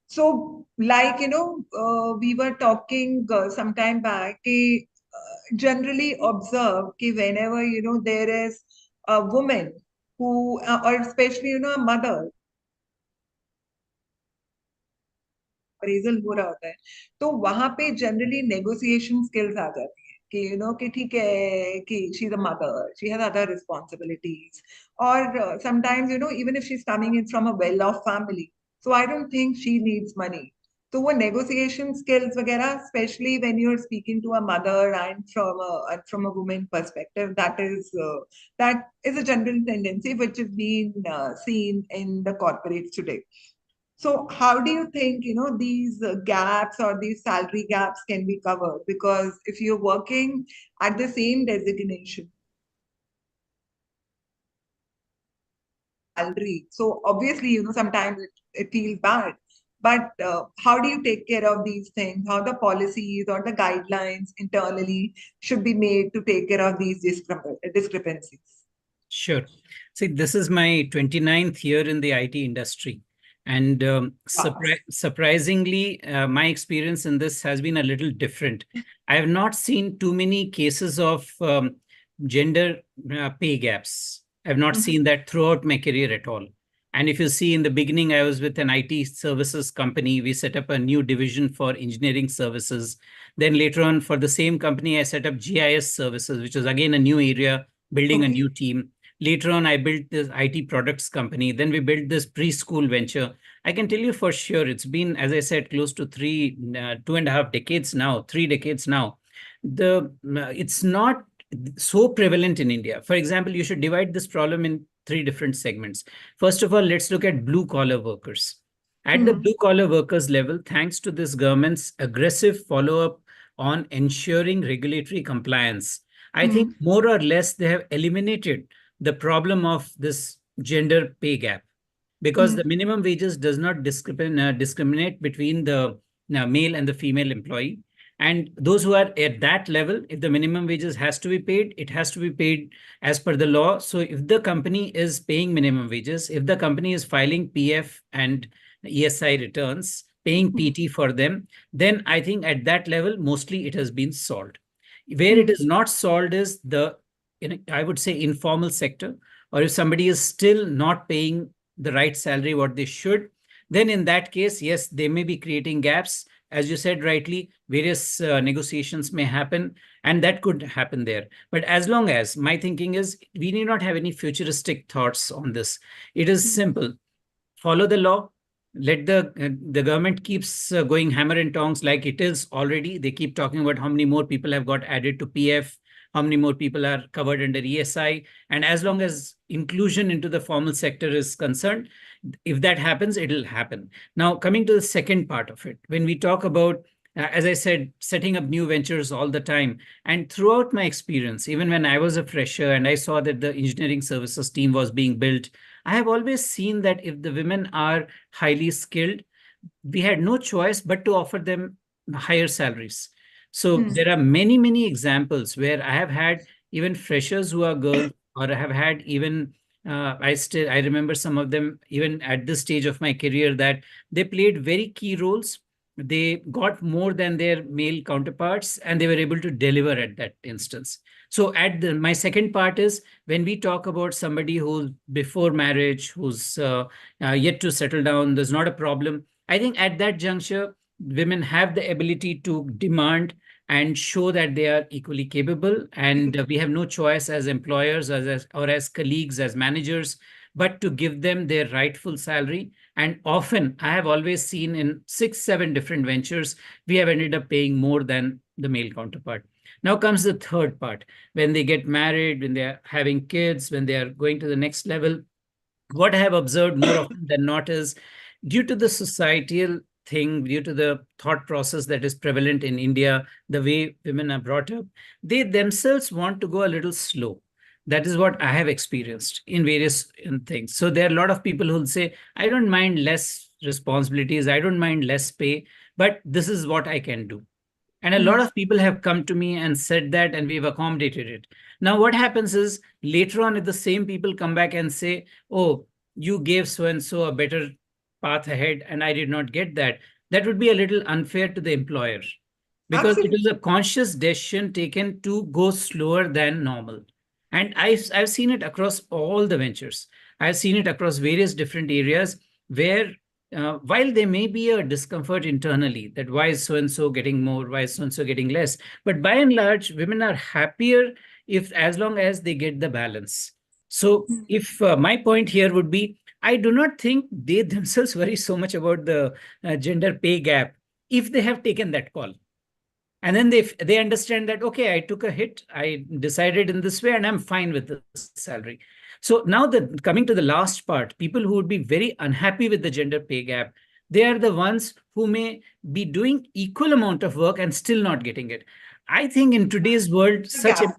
So, like, we were talking some time back, generally observe that whenever, there is a woman who, or especially, a mother, appraisal हो रहा होता है, तो वहां पे generally negotiation skills आ जाती है कि कि ठीक है कि she is a mother, she has other responsibilities, और sometimes even if she is coming in from a well off family, so I don't think she needs money. तो वो नेगोशिएशन स्किल्स वगैरह, specially when you are speaking to a mother and from a women perspective, that is a general tendency which is being seen in the corporates today. So how do you think, these gaps or these salary gaps can be covered? Because if you're working at the same designation, salary, so obviously, sometimes it feels bad. But how do you take care of these things? How the policies or the guidelines internally should be made to take care of these discrepancies? Sure. See, this is my 29th year in the IT industry. And surprisingly, my experience in this has been a little different. I have not seen too many cases of gender pay gaps. I have not seen that throughout my career at all. And if you see, in the beginning, I was with an IT services company. We set up a new division for engineering services. Then later on, for the same company, I set up GIS services, which was again a new area, building a new team. Later on, I built this IT products company. Then we built this preschool venture. I can tell you for sure, it's been, as I said, close to 2.5 decades now, 3 decades now. It's not so prevalent in India. For example, you should divide this problem in 3 different segments. First of all, let's look at blue collar workers. At the blue collar workers level, thanks to this government's aggressive follow-up on ensuring regulatory compliance, I think more or less they have eliminated the problem of this gender pay gap, because the minimum wages does not discriminate between the male and the female employee. And those who are at that level, if the minimum wages has to be paid, it has to be paid as per the law. So if the company is paying minimum wages, if the company is filing PF and ESI returns, paying PT for them, then I think at that level, mostly it has been solved. Where it is not solved is the, I would say, informal sector, or if somebody is still not paying the right salary, what they should, then in that case, yes, they may be creating gaps. As you said rightly, various negotiations may happen, and that could happen there. But as long as, my thinking is, we need not have any futuristic thoughts on this. It is simple. Follow the law. Let the government keeps going hammer and tongs like it is already. They keep talking about how many more people have got added to PF, how many more people are covered under ESI. And as long as inclusion into the formal sector is concerned, if that happens, it'll happen. Now, coming to the second part of it, when we talk about, as I said, setting up new ventures all the time, and throughout my experience, even when I was a fresher and I saw that the engineering services team was being built, I have always seen that if the women are highly skilled, we had no choice but to offer them higher salaries. So there are many, many examples where I have had even freshers who are girls, or I have had even, I remember some of them even at this stage of my career, that they played very key roles. They got more than their male counterparts, and they were able to deliver at that instance. So my second part is, when we talk about somebody who's before marriage, who's yet to settle down, there's not a problem. I think at that juncture, women have the ability to demand and show that they are equally capable. And we have no choice as employers, or as colleagues, as managers, but to give them their rightful salary. And often, I have always seen in 6-7 different ventures, we have ended up paying more than the male counterpart. Now comes the third part. When they get married, when they're having kids, when they are going to the next level, what I have observed more often than not is, due to the societal thing, due to the thought process that is prevalent in India, the way women are brought up, they themselves want to go a little slow. That is what I have experienced in various things. So there are a lot of people who will say, I don't mind less responsibilities, I don't mind less pay, but this is what I can do. And a lot of people have come to me and said that, and we've accommodated it. Now, what happens is later on, if the same people come back and say, oh, you gave so and so a better path ahead, and I did not get that, that would be a little unfair to the employer, because it Absolutely. is a conscious decision taken to go slower than normal. And I've seen it across all the ventures. I've seen it across various different areas where, while there may be a discomfort internally that why is so and so getting more, why is so and so getting less, but by and large, women are happier if, as long as they get the balance. So, if my point here would be, I do not think they themselves worry so much about the gender pay gap if they have taken that call. And then they understand that, okay, I took a hit, I decided in this way, and I'm fine with the salary. So now, coming to the last part, people who would be very unhappy with the gender pay gap, they are the ones who may be doing equal amount of work and still not getting it. I think in today's world, such gap.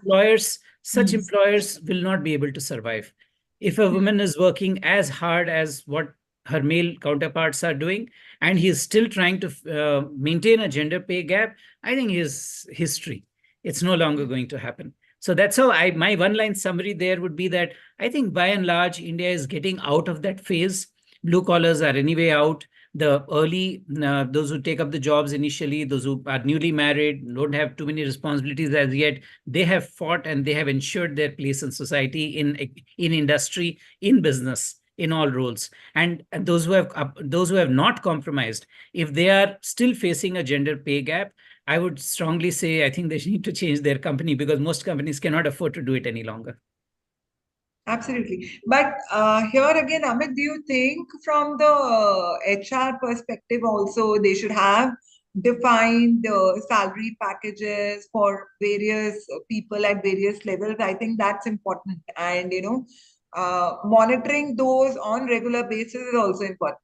employers will not be able to survive. If a woman is working as hard as what her male counterparts are doing, and he is still trying to maintain a gender pay gap, I think his history. It's no longer going to happen. So that's how my one-line summary there would be that I think by and large, India is getting out of that phase. Blue collars are anyway out. The early, those who take up the jobs initially, those who are newly married, don't have too many responsibilities as yet, they have fought and they have ensured their place in society, in industry, in business, in all roles. And those who have not compromised, if they are still facing a gender pay gap, I would strongly say I think they need to change their company, because most companies cannot afford to do it any longer. Absolutely. But here again, Amit, do you think from the HR perspective also they should have defined salary packages for various people at various levels? I think that's important. And, monitoring those on regular basis is also important.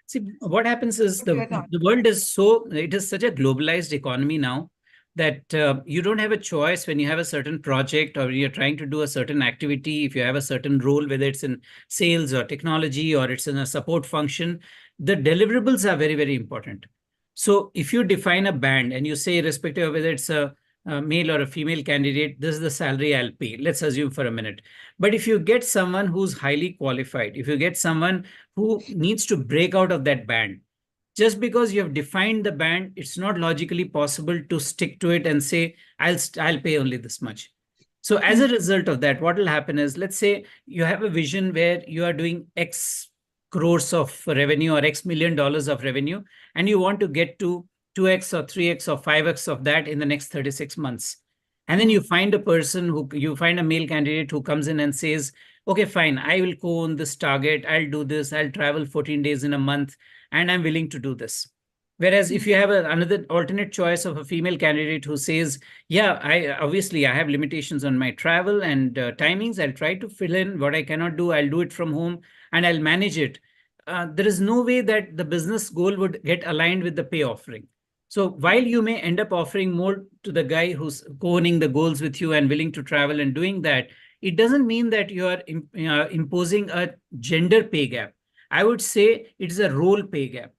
See, what happens is What's your the thought? world is it is such a globalized economy now that you don't have a choice when you have a certain project or you're trying to do a certain activity. If you have a certain role, whether it's in sales or technology or it's in a support function, the deliverables are very, very important. So if you define a band and you say, irrespective of whether it's a male or a female candidate, this is the salary I'll pay. Let's assume for a minute. But if you get someone who's highly qualified, if you get someone who needs to break out of that band, just because you have defined the band, it's not logically possible to stick to it and say, I'll pay only this much. So as a result of that, what will happen is, let's say you have a vision where you are doing X crores of revenue or X $1 million of revenue, and you want to get to 2x or 3x or 5x of that in the next 36 months. And then you find a male candidate who comes in and says, okay, fine, I will co-own this target. I'll do this. I'll travel 14 days in a month, and I'm willing to do this. Whereas if you have another alternate choice of a female candidate who says, yeah, I have limitations on my travel and timings. I'll try to fill in what I cannot do. I'll do it from home and I'll manage it. There is no way that the business goal would get aligned with the pay offering. So while you may end up offering more to the guy who's co-owning the goals with you and willing to travel and doing that, it doesn't mean that you are imposing a gender pay gap. I would say it is a role pay gap.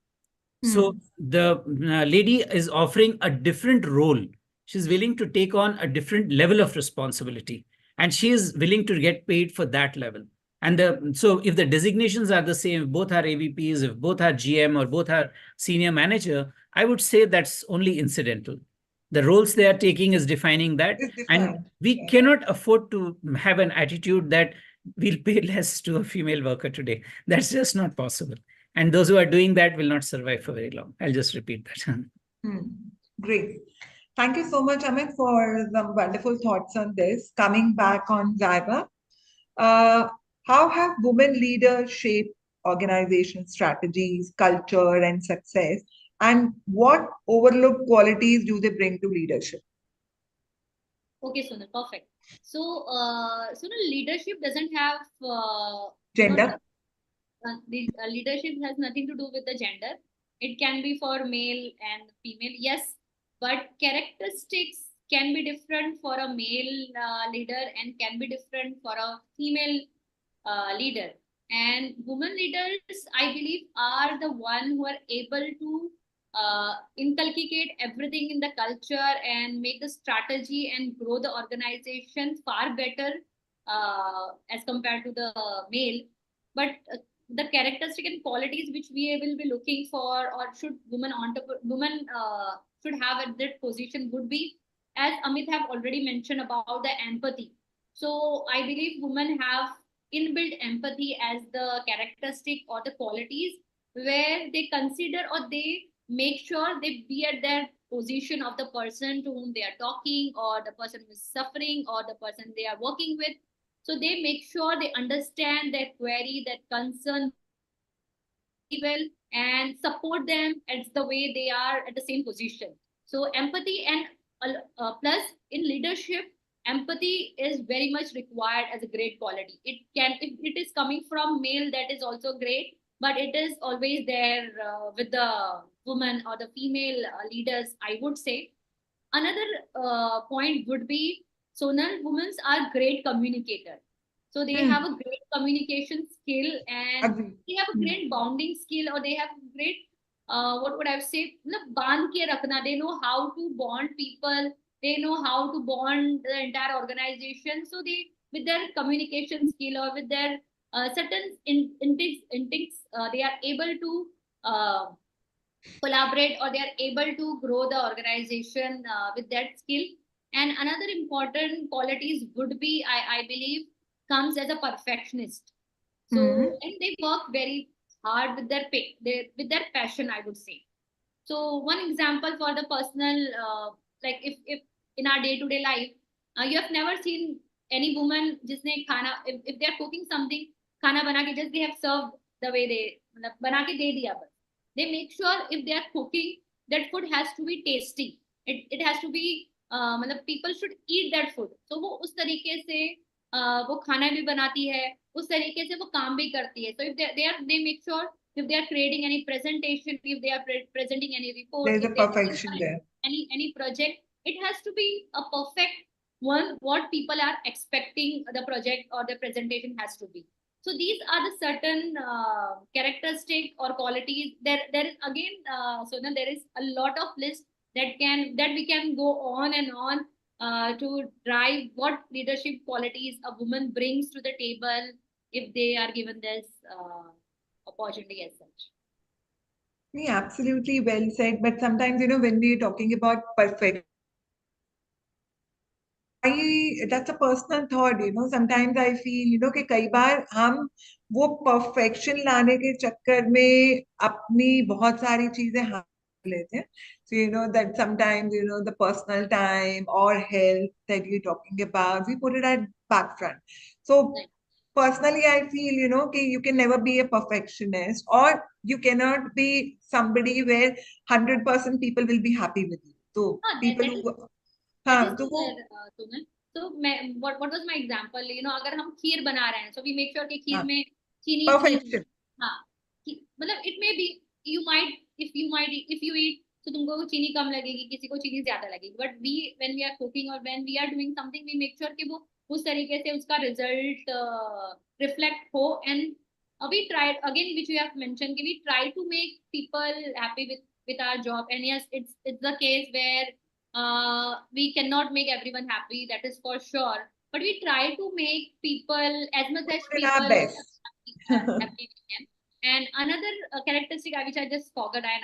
So the lady is offering a different role. She's willing to take on a different level of responsibility, and she is willing to get paid for that level. And so if the designations are the same, if both are AVPs, if both are GM or both are senior manager, I would say that's only incidental. The roles they are taking is defining that. And we cannot afford to have an attitude that we'll pay less to a female worker today. That's just not possible. And those who are doing that will not survive for very long. I'll just repeat that. Great. Thank you so much, Amit, for some wonderful thoughts on this. Coming back on Zyba, how have women leaders shaped organization strategies, culture, and success? And what overlooked qualities do they bring to leadership? Okay, Sunil, perfect. So, Sunil, leadership doesn't have, Gender? leadership has nothing to do with the gender. It can be for male and female, yes, but characteristics can be different for a male leader and can be different for a female leader. And women leaders, I believe, are the one who are able to inculcate everything in the culture and make the strategy and grow the organization far better as compared to the male. But the characteristic and qualities which we will be looking for, or should women should have at that position, would be, as Amit have already mentioned, about the empathy. So I believe women have inbuilt empathy as the characteristic or the qualities, where they consider or they make sure they be at their position of the person to whom they are talking, or the person who is suffering, or the person they are working with. So they make sure they understand their query, their concern well, and support them as the way they are at the same position. So empathy, and plus in leadership, empathy is very much required as a great quality. It can, if it is coming from male, that is also great, but it is always there with the woman or the female leaders, I would say. Another point would be, Sonal, women are great communicators. So they have a great communication skill, and Agree. they have a great bonding skill, or they have great, what would I say, band ke rakhna. They know how to bond people. They know how to bond the entire organization. So they, with their communication skill or with their certain instincts, they are able to collaborate, or they are able to grow the organization with that skill. And another important qualities would be, I believe, comes as a perfectionist. So, and they work very hard with with their passion, I would say. So one example for the personal, like if in our day-to-day life, you have never seen any woman जिसने खाना, if they are cooking something, खाना बना के just they have served the way they, मतलब बना के दे दिया बस. They make sure if they are cooking, that food has to be tasty. It has to be, मतलब people should eat that food. So वो उस तरीके से वो खाना भी बनाती है, उस तरीके से वो काम भी करती है. So if they make sure, if they are creating any presentation, if they are presenting any report, There's a if they are perfection there. any project, it has to be a perfect one, what people are expecting the project or the presentation has to be. So these are the certain characteristic or qualities. There is again, so then there is a lot of list that we can go on and on to drive what leadership qualities a woman brings to the table if they are given this opportunity as such. Yeah, absolutely well said. But sometimes, when we're talking about perfect, that's a personal thought, sometimes I feel, कि कई बार हम वो perfection लाने के चक्कर में अपनी बहुत सारी चीजें हाथ लेते हैं. So, that sometimes, the personal time or health that you're talking about, we put it at back front. So, personally, I feel, you can never be a perfectionist, or you cannot be somebody where 100% people will be happy with you. So, people who... That is तो वो there, Sunil. So what was my example? अगर हम खीर बना रहे हैं, so we make sure कि खीर में चीनी perfection. हाँ, मतलब it may be, if you eat, so तुमको चीनी कम लगेगी, किसी को चीनी ज्यादा लगेगी. But when we are cooking or when we are doing something, we make sure कि वो उस तरीके से उसका result reflect हो. And we tried again, which we have mentioned, कि we try to make people happy with our job. And yes, it's the case where we cannot make everyone happy, that is for sure, but we try to make people, as much as put in our people best. happy with them. And another characteristic which I just forgot, and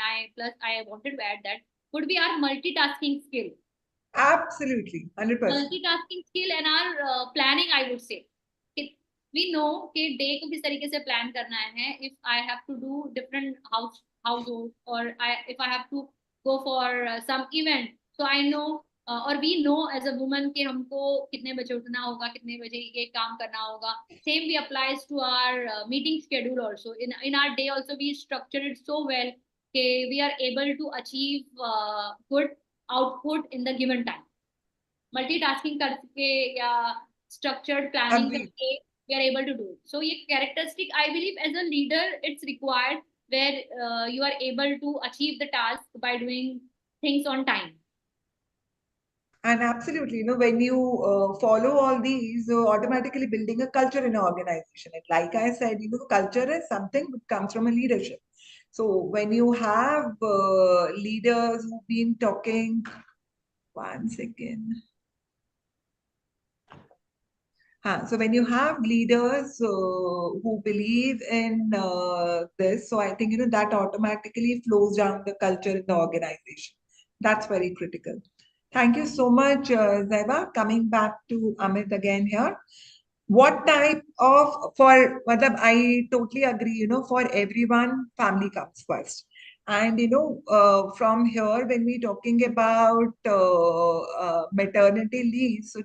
I wanted to add, that would be our multitasking skill. Absolutely, 100%. Multitasking skill and our planning, I would say. We know कि day को किस तरीके से plan करना है. If I have to do different household, or if I have to go for some event, so I know और we know as a woman कि हमको कितने बजे उठना होगा, कितने बजे ये काम करना होगा. Same we applies to our meeting schedule also. In our day also we structure it so well कि we are able to achieve good output in the given time. Multitasking करके या स्ट्रक्चर्ड प्लानिंग Agreed. करके we are able to do it. So ये characteristic I believe as a leader it's required where you are able to achieve the task by doing things on time. And absolutely, when you follow all these, automatically building a culture in an organization. And like I said, culture is something that comes from a leadership. So when you have leaders who've been talking, one second. So when you have leaders who believe in this, so I think that automatically flows down the culture in the organization. That's very critical. Thank you so much, Zaiba. Coming back to Amit again here. What type of, matlab, I totally agree, for everyone, family comes first. And, from here, when we're talking about maternity leave, so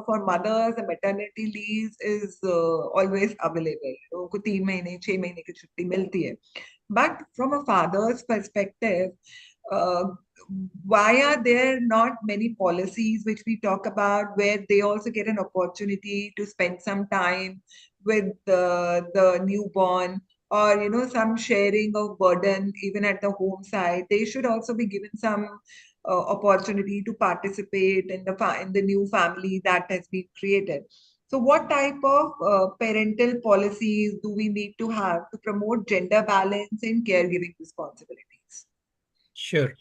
for mothers, the maternity leave is always available. उनको 3 महीने, 6 महीने की छुट्टी मिलती है. But from a father's perspective, uh, why are there not many policies which we talk about where they also get an opportunity to spend some time with the newborn, or some sharing of burden even at the home side? They should also be given some opportunity to participate in the new family that has been created. So what type of parental policies do we need to have to promote gender balance in caregiving responsibilities? Sure.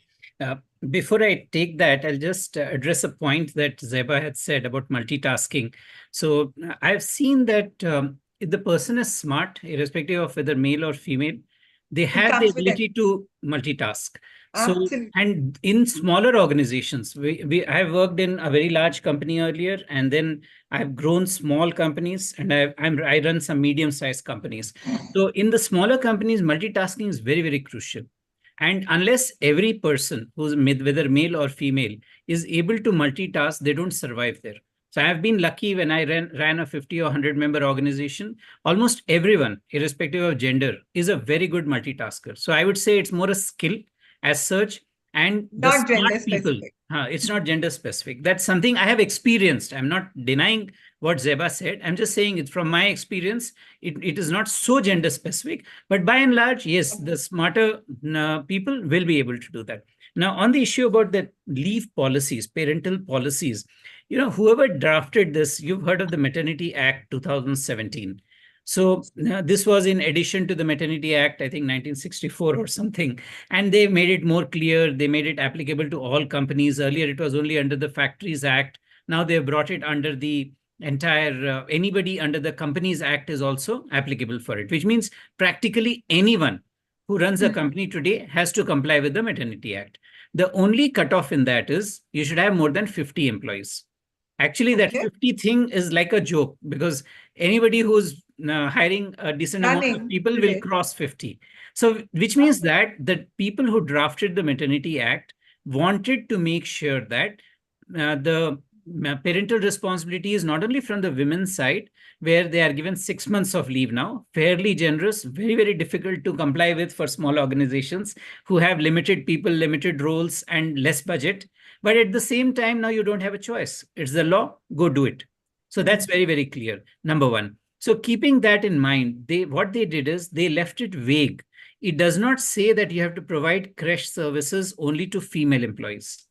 Before I take that, I'll just address a point that Zeba had said about multitasking. So I've seen that if the person is smart, irrespective of whether male or female, they have the comes with it. ability to multitask. So, Absolutely. and in smaller organizations, I have worked in a very large company earlier, and then I've grown small companies, and I run some medium-sized companies. So in the smaller companies, multitasking is very, very crucial. And unless every person who's whether male or female is able to multitask, they don't survive there. So I've been lucky when I ran a 50 or 100 member organization. Almost everyone, irrespective of gender, is a very good multitasker. So I would say it's more a skill as such. And the Not gender smart people, specific. it's not gender specific. That's something I have experienced. I'm not denying what Zeba said. I'm just saying it from my experience. It is not so gender specific, but by and large, yes, the smarter people will be able to do that. Now, on the issue about the leave policies, parental policies, whoever drafted this, you've heard of the Maternity Act 2017. So this was in addition to the Maternity Act, I think 1964 or something. And they made it more clear. They made it applicable to all companies. Earlier, it was only under the Factories Act. Now they've brought it under the entire, anybody under the Companies Act is also applicable for it, which means practically anyone who runs a company today has to comply with the Maternity Act. The only cutoff in that is you should have more than 50 employees. Actually, that 50 thing is like a joke because anybody who's hiring a decent amount of people will cross 50. So, which means that the people who drafted the Maternity Act wanted to make sure that the parental responsibility is not only from the women's side, where they are given 6 months of leave now, fairly generous, very, very difficult to comply with for small organizations who have limited people, limited roles, and less budget. But at the same time, now you don't have a choice. It's the law, go do it. So that's very, very clear, number one. So keeping that in mind, what they did is they left it vague. It does not say that you have to provide creche services only to female employees.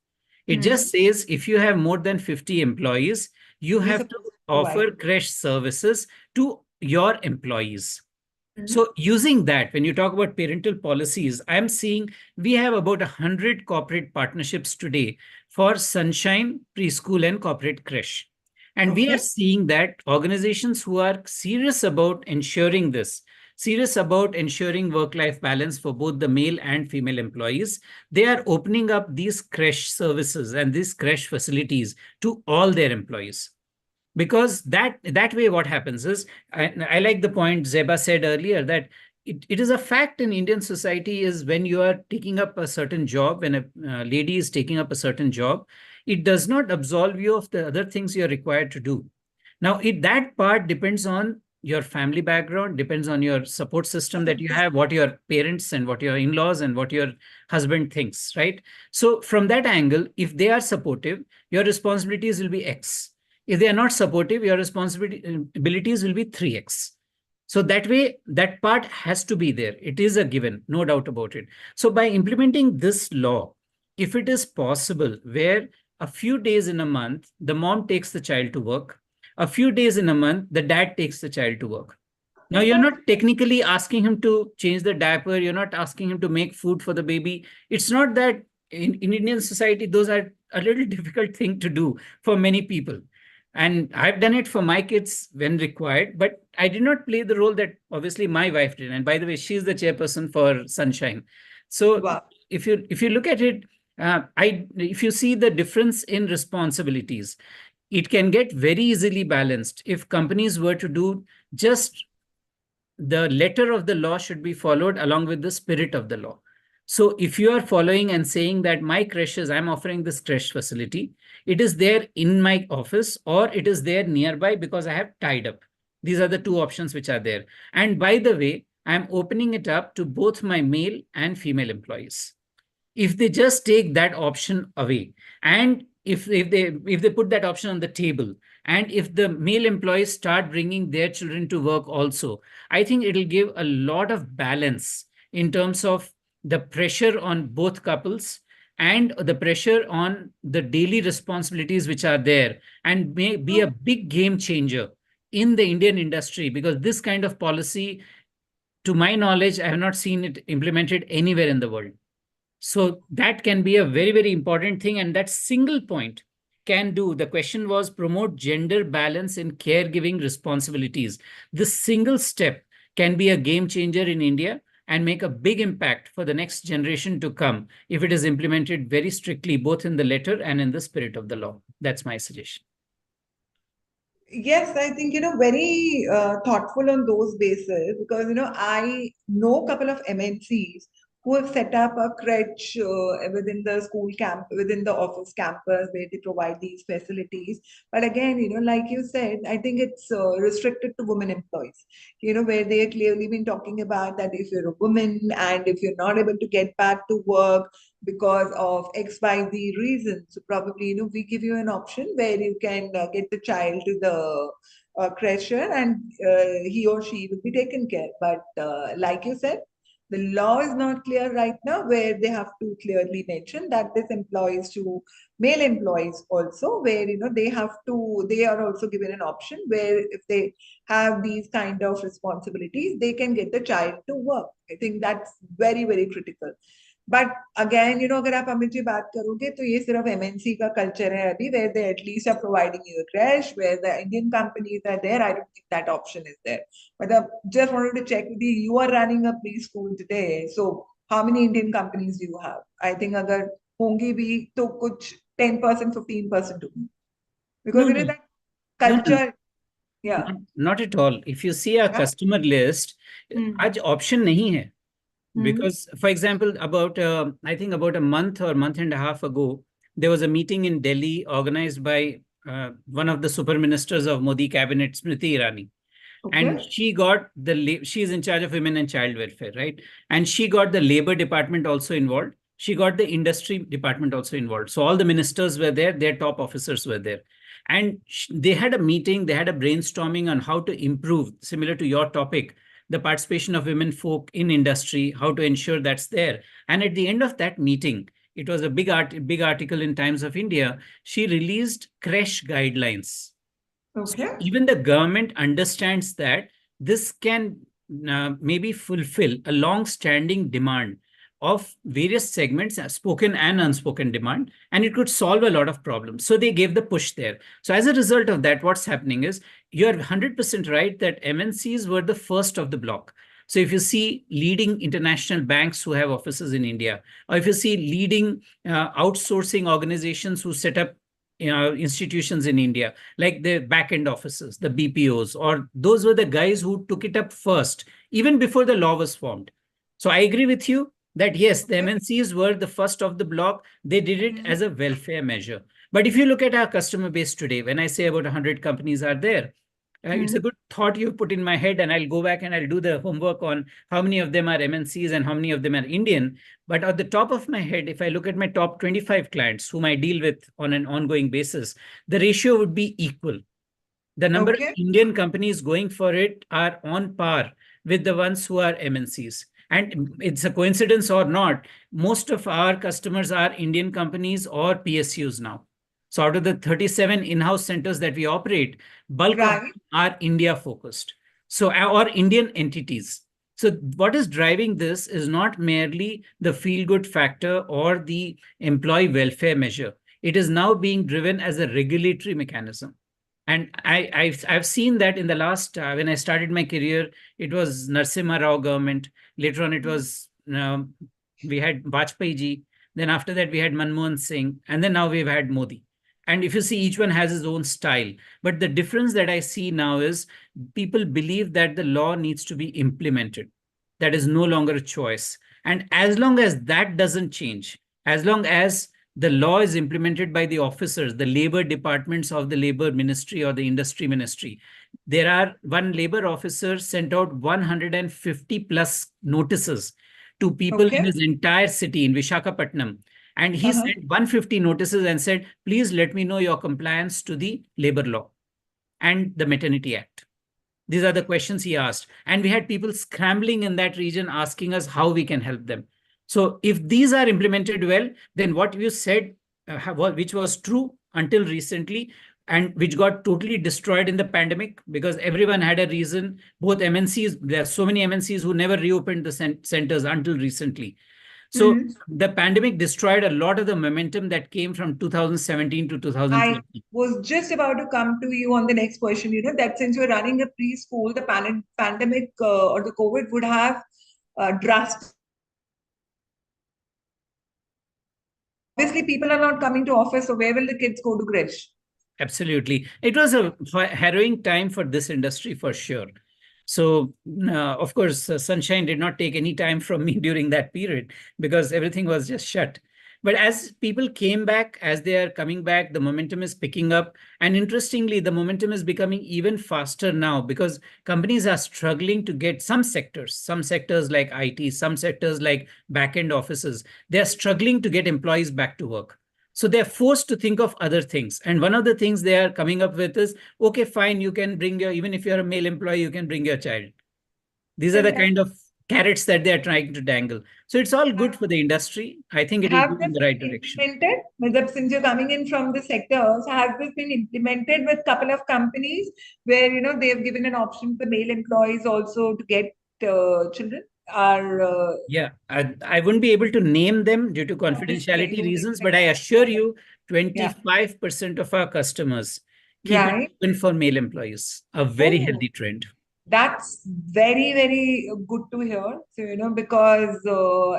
It just says if you have more than 50 employees, you have to offer creche services to your employees. So using that, when you talk about parental policies, I'm seeing we have about 100 corporate partnerships today for Sunshine Preschool and Corporate Creche. And we are seeing that organizations who are serious about ensuring this, serious about ensuring work-life balance for both the male and female employees, they are opening up these creche services and these creche facilities to all their employees. Because that way what happens is, I like the point Zeba said earlier, that it is a fact in Indian society is when you are taking up a certain job, when a lady is taking up a certain job, it does not absolve you of the other things you're required to do. Now, that part depends on your family background, depends on your support system that you have, what your parents and what your in-laws and what your husband thinks, right? So from that angle, if they are supportive, your responsibilities will be X. If they are not supportive, your responsibilities will be 3X. So that way, that part has to be there. It is a given, no doubt about it. So by implementing this law, if it is possible, where a few days in a month, the mom takes the child to work, a few days in a month, the dad takes the child to work. Now, you're not technically asking him to change the diaper. You're not asking him to make food for the baby. It's not that in Indian society, those are a little difficult thing to do for many people. And I've done it for my kids when required, but I did not play the role that obviously my wife did. And by the way, she's the chairperson for Sunshine. So Wow. if you look at it, if you see the difference in responsibilities, it can get very easily balanced if companies were to do just the letter of the law should be followed along with the spirit of the law. So if you are following and saying that my creches, I'm offering this creche facility, it is there in my office or it is there nearby because I have tied up. These are the two options which are there. And by the way, I'm opening it up to both my male and female employees. If they just take that option away, and if they put that option on the table, and if the male employees start bringing their children to work also, I think it'll give a lot of balance in terms of the pressure on both couples and the pressure on the daily responsibilities which are there, and may be a big game changer in the Indian industry, because this kind of policy, to my knowledge, I have not seen it implemented anywhere in the world. So that can be a very, very important thing. And that single point can do, the question was promote gender balance in caregiving responsibilities. This single step can be a game changer in India and make a big impact for the next generation to come if it is implemented very strictly, both in the letter and in the spirit of the law. That's my suggestion. Yes, I think, very thoughtful on those bases because, I know a couple of MNCs who have set up a crèche within the school camp, within the office campus where they provide these facilities. But again, like you said, I think it's restricted to women employees, where they have clearly been talking about that if you're a woman and if you're not able to get back to work because of XYZ reasons, so probably, we give you an option where you can get the child to the creche and he or she will be taken care. But like you said, the law is not clear right now, where they have to clearly mention that this applies to male employees also, where they are also given an option where if they have these kind of responsibilities, they can get the child to work. I think that's very, very critical. But again अगर आप अमित जी बात करोगे तो ये सिर्फ MNC का culture है अभी, where they at least are providing you a crash, where the Indian companies are there. I don't think that option is there. But just wanted to check with you. You are running a preschool today, so how many Indian companies do you have? I think अगर होंगी भी तो कुछ 10%, 15% होंगी, because it is that culture. Yeah. Not at all. If you see our customer list, आज option नहीं है. Because, for example, I think about a month or month and a half ago, there was a meeting in Delhi organized by one of the super ministers of Modi cabinet, Smriti Irani. Okay. And she is in charge of women and child welfare, right? And she got the labor department also involved. She got the industry department also involved. So all the ministers were there, their top officers were there. And they had a meeting, they had a brainstorming on how to improve, similar to your topic, the participation of women folk in industry, how to ensure that's there. And at the end of that meeting, it was a big article in Times of India. She released creche guidelines. Okay. So even the government understands that this can maybe fulfill a long-standing demand of various segments, spoken and unspoken demand, and it could solve a lot of problems. So they gave the push there. So as a result of that, what's happening is, you're 100% right that MNCs were the first of the block. So if you see leading international banks who have offices in India, or if you see leading outsourcing organizations who set up institutions in India, like the back-end offices, the BPOs, or those were the guys who took it up first, even before the law was formed. So I agree with you. that yes, the MNCs were the first of the block. They did it as a welfare measure. But if you look at our customer base today, when I say about 100 companies are there, it's a good thought you put in my head, and I'll go back and I'll do the homework on how many of them are MNCs and how many of them are Indian. But at the top of my head, if I look at my top 25 clients whom I deal with on an ongoing basis, the ratio would be equal. The number of Okay. Indian companies going for it are on par with the ones who are MNCs. And it's a coincidence or not, most of our customers are Indian companies or PSUs now. So out of the 37 in-house centers that we operate, bulk of Right. them are India focused. So or Indian entities. So what is driving this is not merely the feel-good factor or the employee welfare measure. It is now being driven as a regulatory mechanism. And I've seen that in the last, when I started my career, it was Narasimha Rao government. Later on, it was, we had Vajpayee ji. Then after that, we had Manmohan Singh. And then now we've had Modi. And if you see, each one has his own style. But the difference that I see now is people believe that the law needs to be implemented. That is no longer a choice. And as long as that doesn't change, as long as the law is implemented by the officers, the labor departments of the labor ministry or the industry ministry. There are one labor officer sent out 150 plus notices to people in his entire city in Vishakhapatnam. And he sent 150 notices and said, please let me know your compliance to the labor law and the Maternity Act. These are the questions he asked. And we had people scrambling in that region asking us how we can help them. So if these are implemented well, then what you said, which was true until recently, and which got totally destroyed in the pandemic because everyone had a reason, both MNCs, there are so many MNCs who never reopened the centers until recently. So the pandemic destroyed a lot of the momentum that came from 2017 to I 2020. was just about to come to you on the next question. That since you're running a preschool, the pandemic or the COVID would have drastic. Obviously, people are not coming to office, so where will the kids go to creche? Absolutely. It was a harrowing time for this industry for sure. So, of course, Sunshine did not take any time from me during that period because everything was just shut. But as people came back, as they are coming back, the momentum is picking up. And interestingly, the momentum is becoming even faster now because companies are struggling to get some sectors like IT, some sectors like back-end offices, they are struggling to get employees back to work. So they're forced to think of other things. And one of the things they are coming up with is, okay, fine, you can bring even if you're a male employee, you can bring your child. These are the kind of carrots that they are trying to dangle. So it's all good for the industry. I think it will Have go in this the right been direction. implemented? Madhab, since you're coming in from the sectors, has this been implemented with a couple of companies where they've given an option for male employees also to get children? Yeah, I wouldn't be able to name them due to Obviously, confidentiality you won't reasons, but expect I that. assure you, Yeah. 25% of our customers keep it Right. open for male employees, a very Oh, healthy trend. that's very, very good to hear. So, because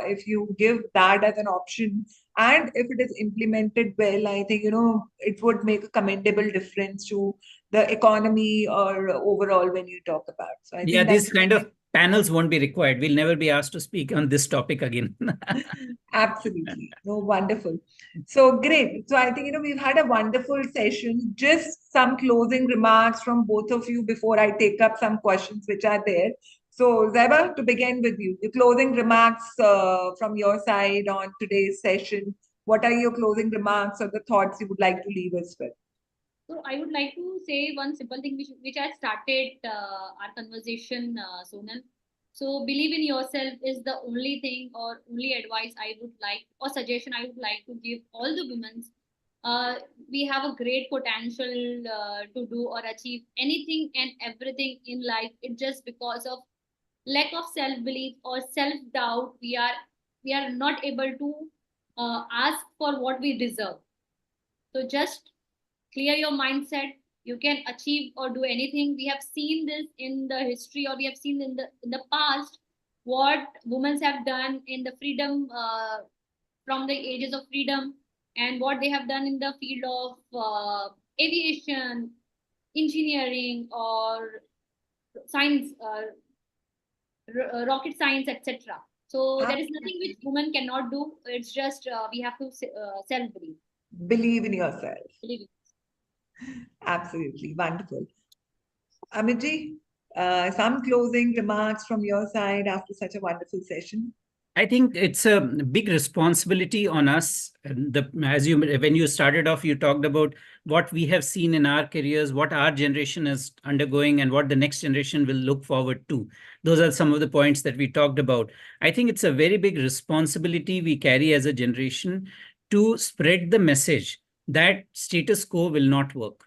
if you give that as an option and if it is implemented well, I think, it would make a commendable difference to the economy or overall when you talk about. So I Yeah, think these that's kind of panels won't be required. We'll never be asked to speak on this topic again. absolutely. No, wonderful. So great. So I think, we've had a wonderful session. Just some closing remarks from both of you before I take up some questions which are there. So Zeba, to begin with you, your closing remarks from your side on today's session. What are your closing remarks or the thoughts you would like to leave us with? So I would like to say one simple thing which I started our conversation, Sonal. So believe in yourself is the only thing or only advice I would like or suggestion I would like to give all the women. We have a great potential to do or achieve anything and everything in life. It's just because of lack of self belief or self doubt we are not able to ask for what we deserve. So just clear your mindset, you can achieve or do anything. We have seen this in the history or we have seen in the past what women have done in the freedom from the ages of freedom and what they have done in the field of aviation, engineering or science, rocket science, etc. So there is nothing which women cannot do. It's just we have to self-believe. Believe in yourself. Believe it. Absolutely. Wonderful. Amitji, some closing remarks from your side after such a wonderful session? I think it's a big responsibility on us. And when you started off, you talked about what we have seen in our careers, what our generation is undergoing, and what the next generation will look forward to. Those are some of the points that we talked about. I think it's a very big responsibility we carry as a generation to spread the message that status quo will not work,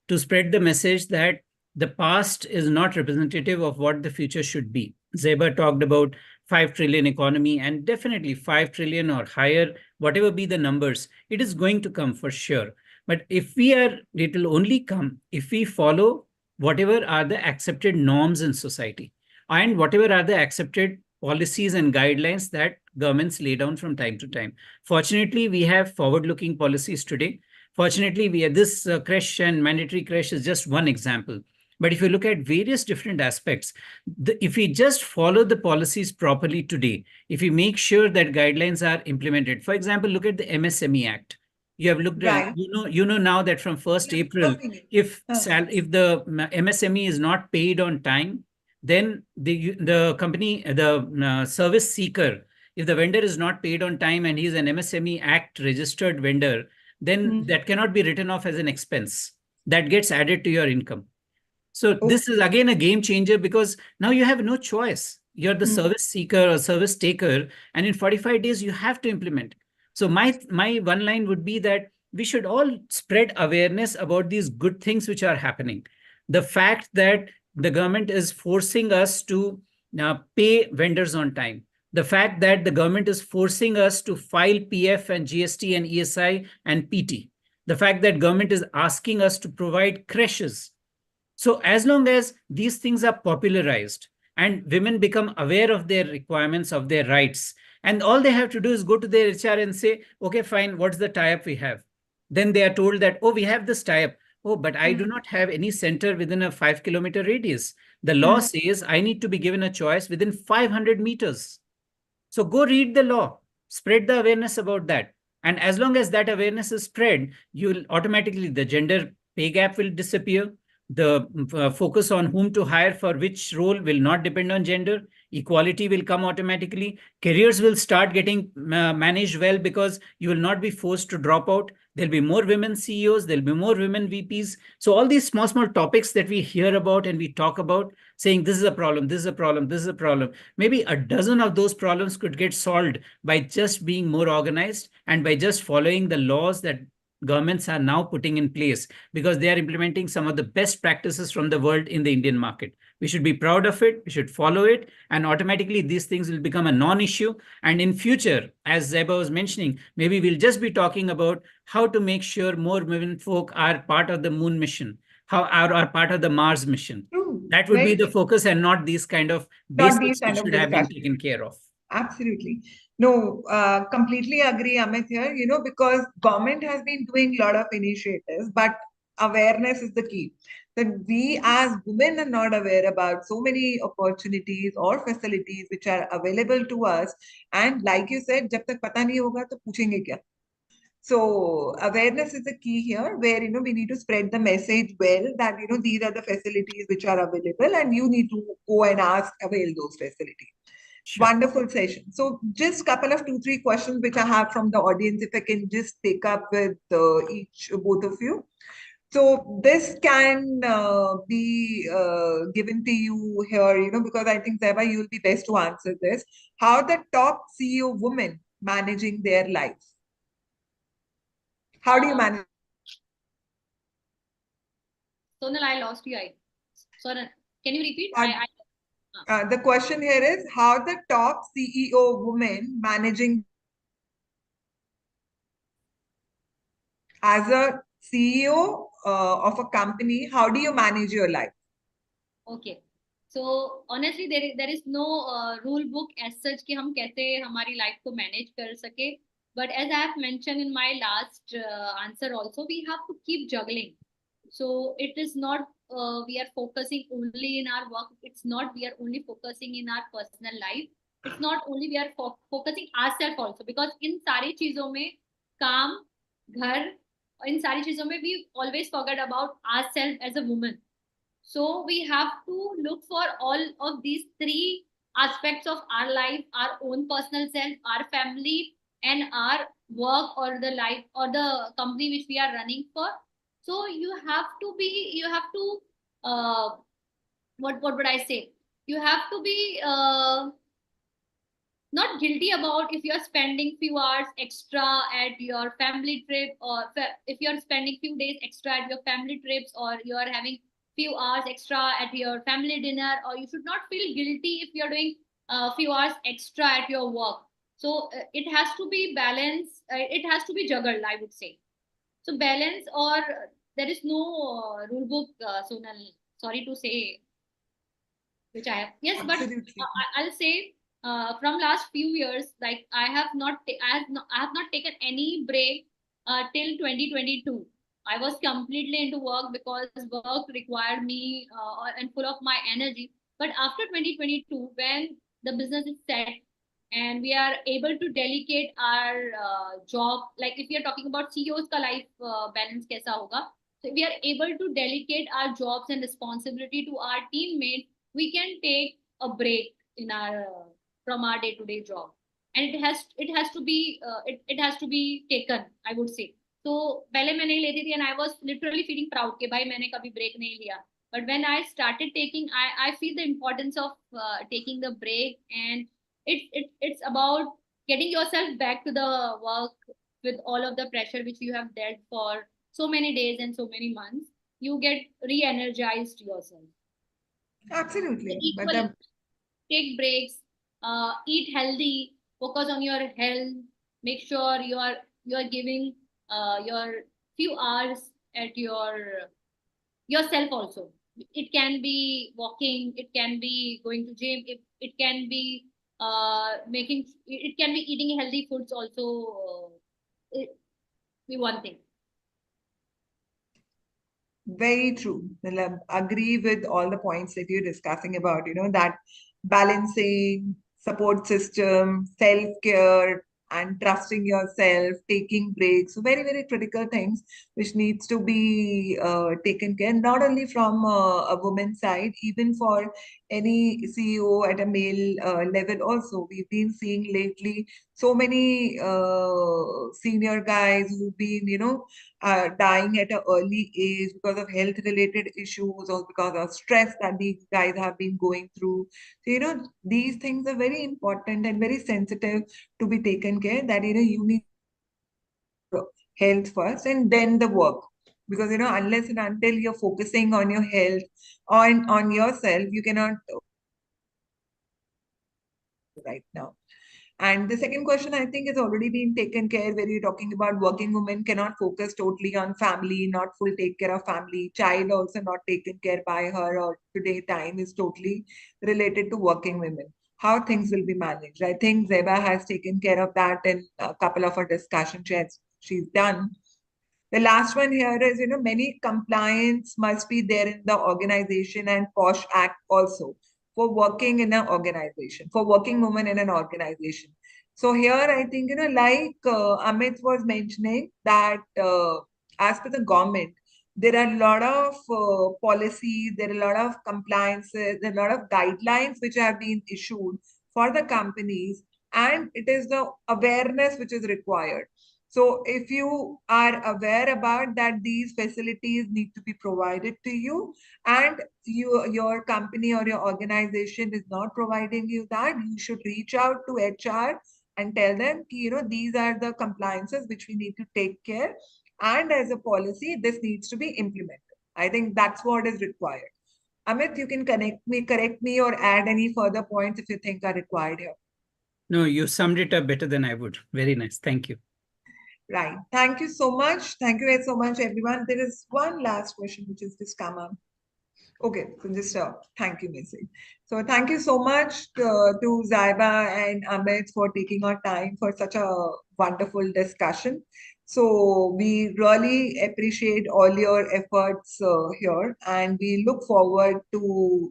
to spread the message that the past is not representative of what the future should be. Zeba talked about 5 trillion economy, and definitely 5 trillion or higher, whatever be the numbers, it is going to come for sure. But it will only come if we follow whatever are the accepted norms in society and whatever are the accepted policies and guidelines that governments lay down from time to time. Fortunately, we have forward-looking policies today. Fortunately, we have this creche and mandatory creche is just one example. But if you look at various different aspects, if we just follow the policies properly today, if we make sure that guidelines are implemented, for example, look at the MSME Act. You have looked at, Right. you know now that from 1st Yeah, April, working it. if the MSME is not paid on time, then the company, the service seeker, if the vendor is not paid on time and he is an MSME Act registered vendor, then that cannot be written off as an expense. That gets added to your income. So this is again a game changer because now you have no choice. You're the service seeker or service taker, and in 45 days you have to implement. So my one line would be that we should all spread awareness about these good things which are happening. The fact that the government is forcing us to pay vendors on time. The fact that the government is forcing us to file PF and GST and ESI and PT. The fact that government is asking us to provide creches. So as long as these things are popularized and women become aware of their requirements, of their rights, and all they have to do is go to their HR and say, okay, fine, what's the tie-up we have? Then they are told that, oh, we have this tie-up. Oh, but I do not have any center within a 5-kilometer radius. The law says I need to be given a choice within 500 meters. So go read the law, spread the awareness about that. And as long as that awareness is spread, you'll automatically, the gender pay gap will disappear. The focus on whom to hire for which role will not depend on gender. Equality will come automatically. Careers will start getting managed well because you will not be forced to drop out. There'll be more women CEOs, there'll be more women VPs. So all these small topics that we hear about and we talk about, saying this is a problem, this is a problem, this is a problem. Maybe a dozen of those problems could get solved by just being more organized and by just following the laws that governments are now putting in place, because they are implementing some of the best practices from the world in the Indian market. We should be proud of it. We should follow it. And automatically these things will become a non-issue. And in future, as Zeba was mentioning, maybe we'll just be talking about how to make sure more women folk are part of the moon mission, how are part of the Mars mission. True. That would be Very the true. focus and not these kind of Not these basics kind which of should have been discussions. taken care of. Absolutely. No, completely agree, Amit, here, because government has been doing a lot of initiatives, but awareness is the key. That we as women are not aware about so many opportunities or facilities which are available to us. And like you said, जब तक पता नहीं होगा तो पूछेंगे क्या? So awareness is the key here, where we need to spread the message well that these are the facilities which are available, and you need to go and avail those facilities. Sure. Wonderful session. So just couple of 2-3 questions which I have from the audience, if I can just take up with both of you. So this can be given to you here, because I think Zeba, you'll be best to answer this. How the top CEO women managing their lives? How do you manage? Sonal, I lost you. Sonal, can you repeat? The question here is how the top CEO woman managing as a CEO of a company, how do you manage your life? Okay. So honestly, there is no rule book as such कि हम कैसे हमारी life को manage कर सके. But as I have mentioned in my last answer also, we have to keep juggling. So it is not we are focusing only in our work. It's not we are only focusing in our personal life. It's not only we are focusing ourselves also, because in सारी चीजों में काम, घर, इन सारी चीजों में we always forget about ourselves as a woman. So we have to look for all of these three aspects of our life: our own personal self, our family, and our work or the life or the company which we are running for. So you have to, what would I say? You have to be not guilty about if you're spending few hours extra at your family trip, or if you're spending few days extra at your family trips, or you're having few hours extra at your family dinner, or you should not feel guilty if you're doing a few hours extra at your work. So it has to be balanced, it has to be juggled, I would say. So balance, or there is no rule book, Sonal, sorry to say, which I have. Yes, but Absolutely. I'll say from last few years, like I have not taken any break till 2022. I was completely into work because work required me and full of my energy. But after 2022, when the business is set and we are able to delegate our job, like if we are talking about CEOs ka life balance kaisa hoga, so we are able to delegate our jobs and responsibility to our teammates, we can take a break in our from our day-to-day job, and it has to be taken, I would say. So पहले मैं नहीं लेती थी, and I was literally feeling proud कि भाई मैंने कभी break नहीं लिया. But when I started taking, I feel the importance of taking the break, and it's about getting yourself back to the work with all of the pressure which you have dealt for so many days and so many months. You get re-energized yourself. Absolutely. But Equally, take breaks, eat healthy, focus on your health, make sure you are giving your few hours at yourself also. It can be walking, it can be going to gym, it can be it can be eating healthy foods also. Be one thing. very true. Matlab, agree with all the points that you're discussing about, that balancing, support system, self-care, and trusting yourself, taking breaks. So very, very critical things which needs to be taken care, not only from a woman's side, even for any CEO at a male level also. We've been seeing lately so many senior guys who've been, dying at an early age because of health related issues or because of stress that these guys have been going through. So, these things are very important and very sensitive to be taken care that, you need health first and then the work. Because, unless and until you're focusing on your health, on yourself, you cannot right now. And the second question, I think, has already been taken care where you're talking about working women cannot focus totally on family, not full take care of family, child also not taken care by her, or today time is totally related to working women. How things will be managed. I think Zeba has taken care of that in a couple of her discussions she's done. The last one here is, many compliance must be there in the organization and POSH Act also for working in an organization, for working women in an organization. So here I think, like Amit was mentioning that as per the government, there are a lot of policies, there are a lot of compliances, there are a lot of guidelines which have been issued for the companies, and it is the awareness which is required. So if you are aware about that these facilities need to be provided to you, and your company or your organization is not providing you that, you should reach out to HR and tell them, these are the compliances which we need to take care. And as a policy, this needs to be implemented. I think that's what is required. Amit, you can correct me or add any further points if you think are required here. No, you summed it up better than I would. Very nice. Thank you. Right. Thank you so much. Thank you so much, everyone. There is one last question which is just come up. Okay, so just thank you, message. So thank you so much to Zaiba and Amit for taking our time for such a wonderful discussion. So we really appreciate all your efforts here, and we look forward to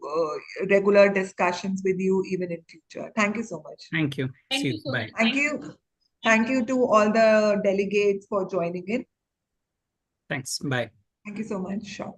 regular discussions with you even in future. Thank you so much. Thank you. Thank See you you. so Bye. much. Thank you. Thank you to all the delegates for joining in. Thanks. Bye. Thank you so much. Sure.